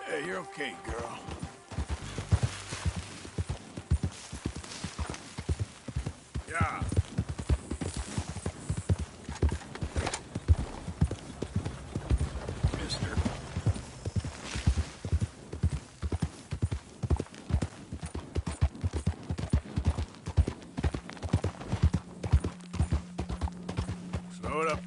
Hey, you're okay, girl. Yeah. Mister. Slow it up.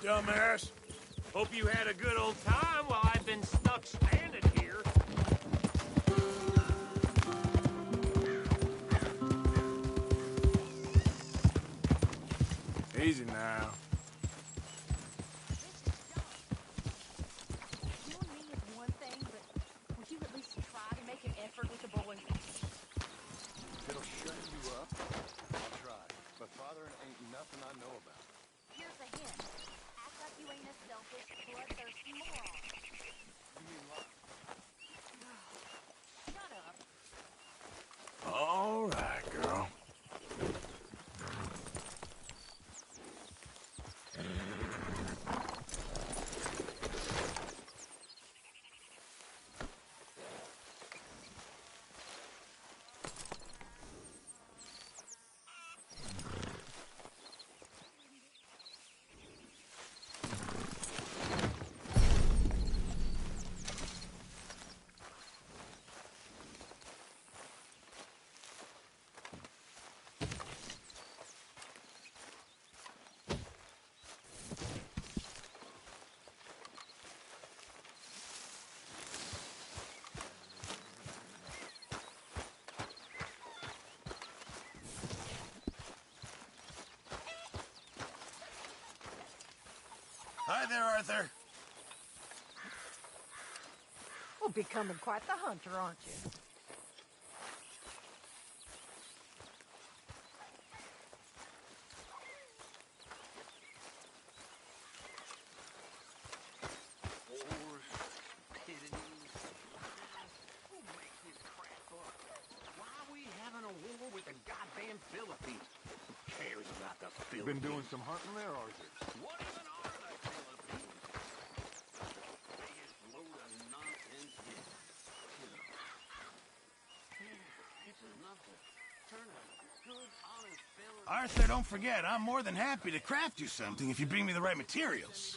Dumbass. Hope you had a good old time while I've been stuck standing here. Easy now. You and me is one thing, but would you at least try to make an effort with the boys? It'll shut you up. I'll try. But father ain't nothing I know about. Here's a hint. Act like you ain't a selfish, bloodthirsty moron. You mean what? Shut up. All right, girl. Hi there, Arthur. Well, becoming quite the hunter, aren't you? Been doing some hunting there, Arthur? What even are the Philippines? Arthur, don't forget, I'm more than happy to craft you something if you bring me the right materials.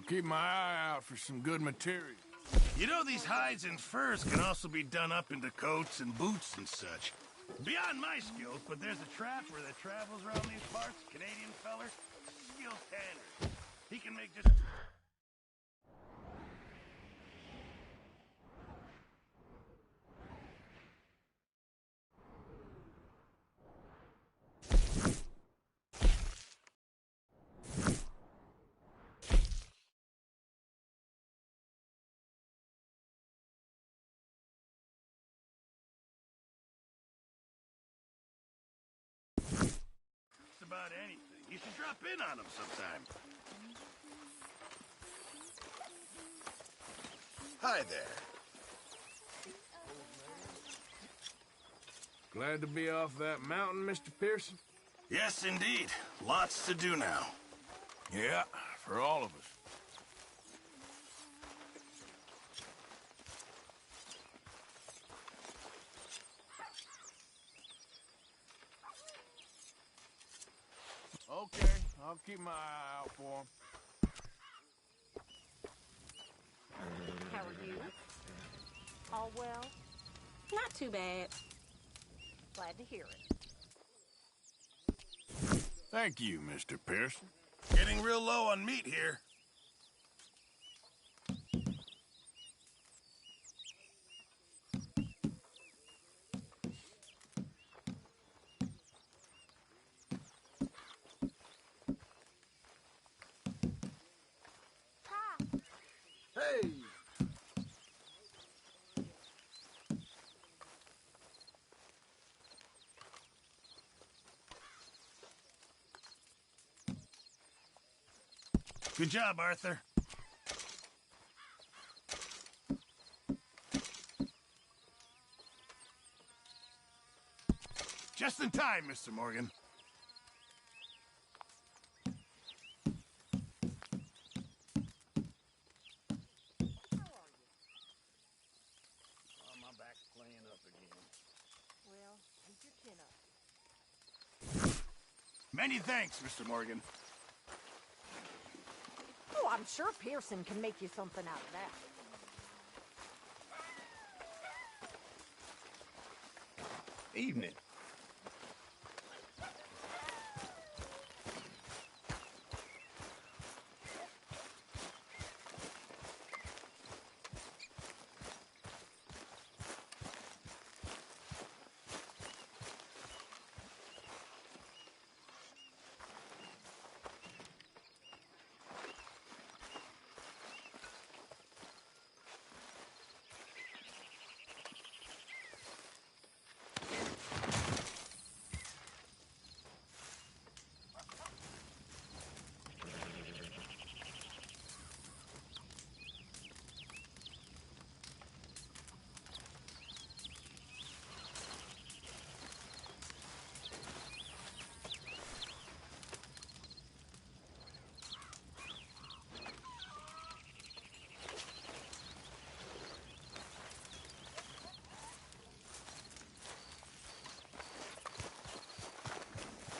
Keep my eye out for some good material. You know, these hides and furs can also be done up into coats and boots and such. Beyond my skills, but there's a trapper that travels around these parts, Canadian feller, skilled tanner. He can make just... about anything. You should drop in on him sometime. Hi there. Glad to be off that mountain, Mr. Pearson? Yes, indeed. Lots to do now. Yeah, for all of us. Okay, I'll keep my eye out for him. How are you? All well? Not too bad. Glad to hear it. Thank you, Mr. Pearson. Getting real low on meat here. Hey! Good job, Arthur. Just in time, Mr. Morgan. Many thanks, Mr. Morgan. Oh, I'm sure Pearson can make you something out of that. Evening.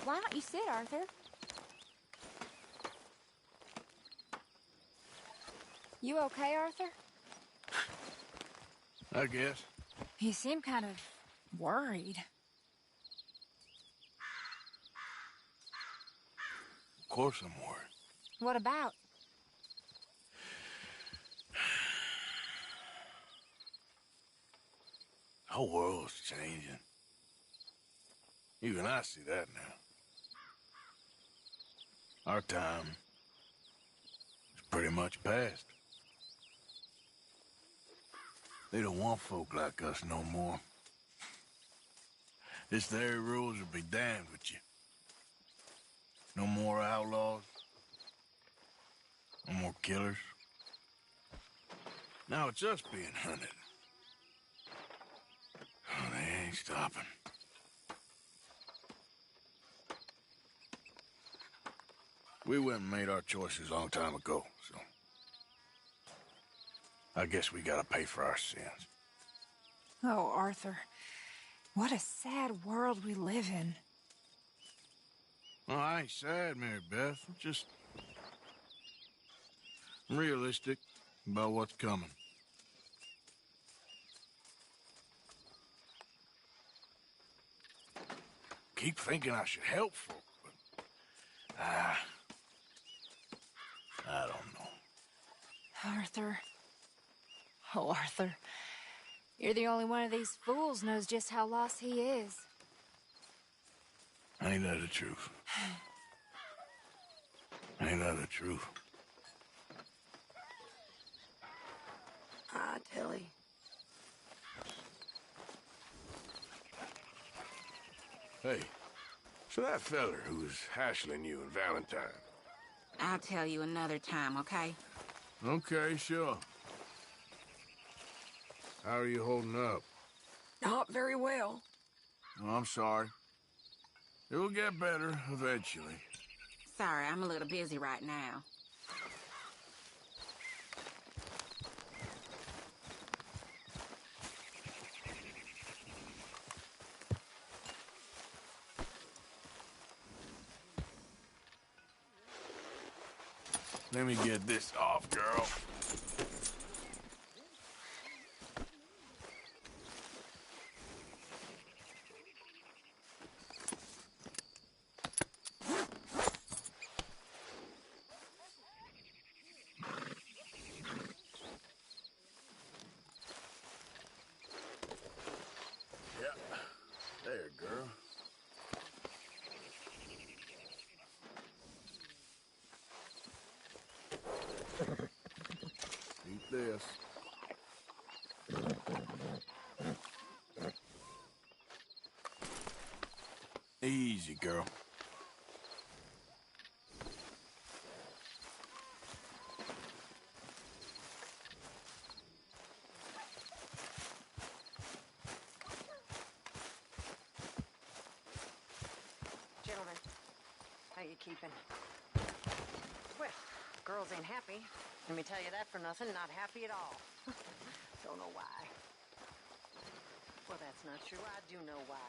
Why don't you sit, Arthur? You okay, Arthur? I guess. You seem kind of worried. Of course I'm worried. What about? The whole world's changing. Even I see that now. Our time is pretty much past. They don't want folk like us no more. This their rules will be damned with you. No more outlaws. No more killers. Now it's us being hunted. Oh, they ain't stopping. We went and made our choices a long time ago, so... I guess we gotta pay for our sins. Oh, Arthur. What a sad world we live in. Well, I ain't sad, Mary Beth. I'm realistic about what's coming. Keep thinking I should help folk, but... I don't know. Arthur. Oh, Arthur. You're the only one of these fools knows just how lost he is. Ain't that the truth? Ain't that the truth? Tilly. Hey, so that feller who was hassling you and Valentine. I'll tell you another time, okay? Okay, sure. How are you holding up? Not very well. Oh, I'm sorry. It'll get better eventually. Sorry, I'm a little busy right now. Let me get this off, girl. There, girl. Eat this. Easy, girl. Gentlemen, how you keeping? Well, girls ain't happy. Let me tell you that for nothing. Not happy at all. Don't know why. Well, that's not true. I do know why.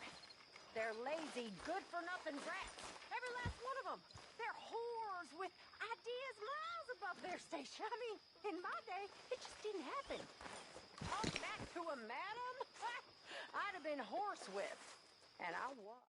They're lazy, good-for-nothing brats. Every last one of them. They're whores with ideas miles above their station. I mean, in my day, it just didn't happen. Talk back to a madam? I'd have been horsewhipped. And I was.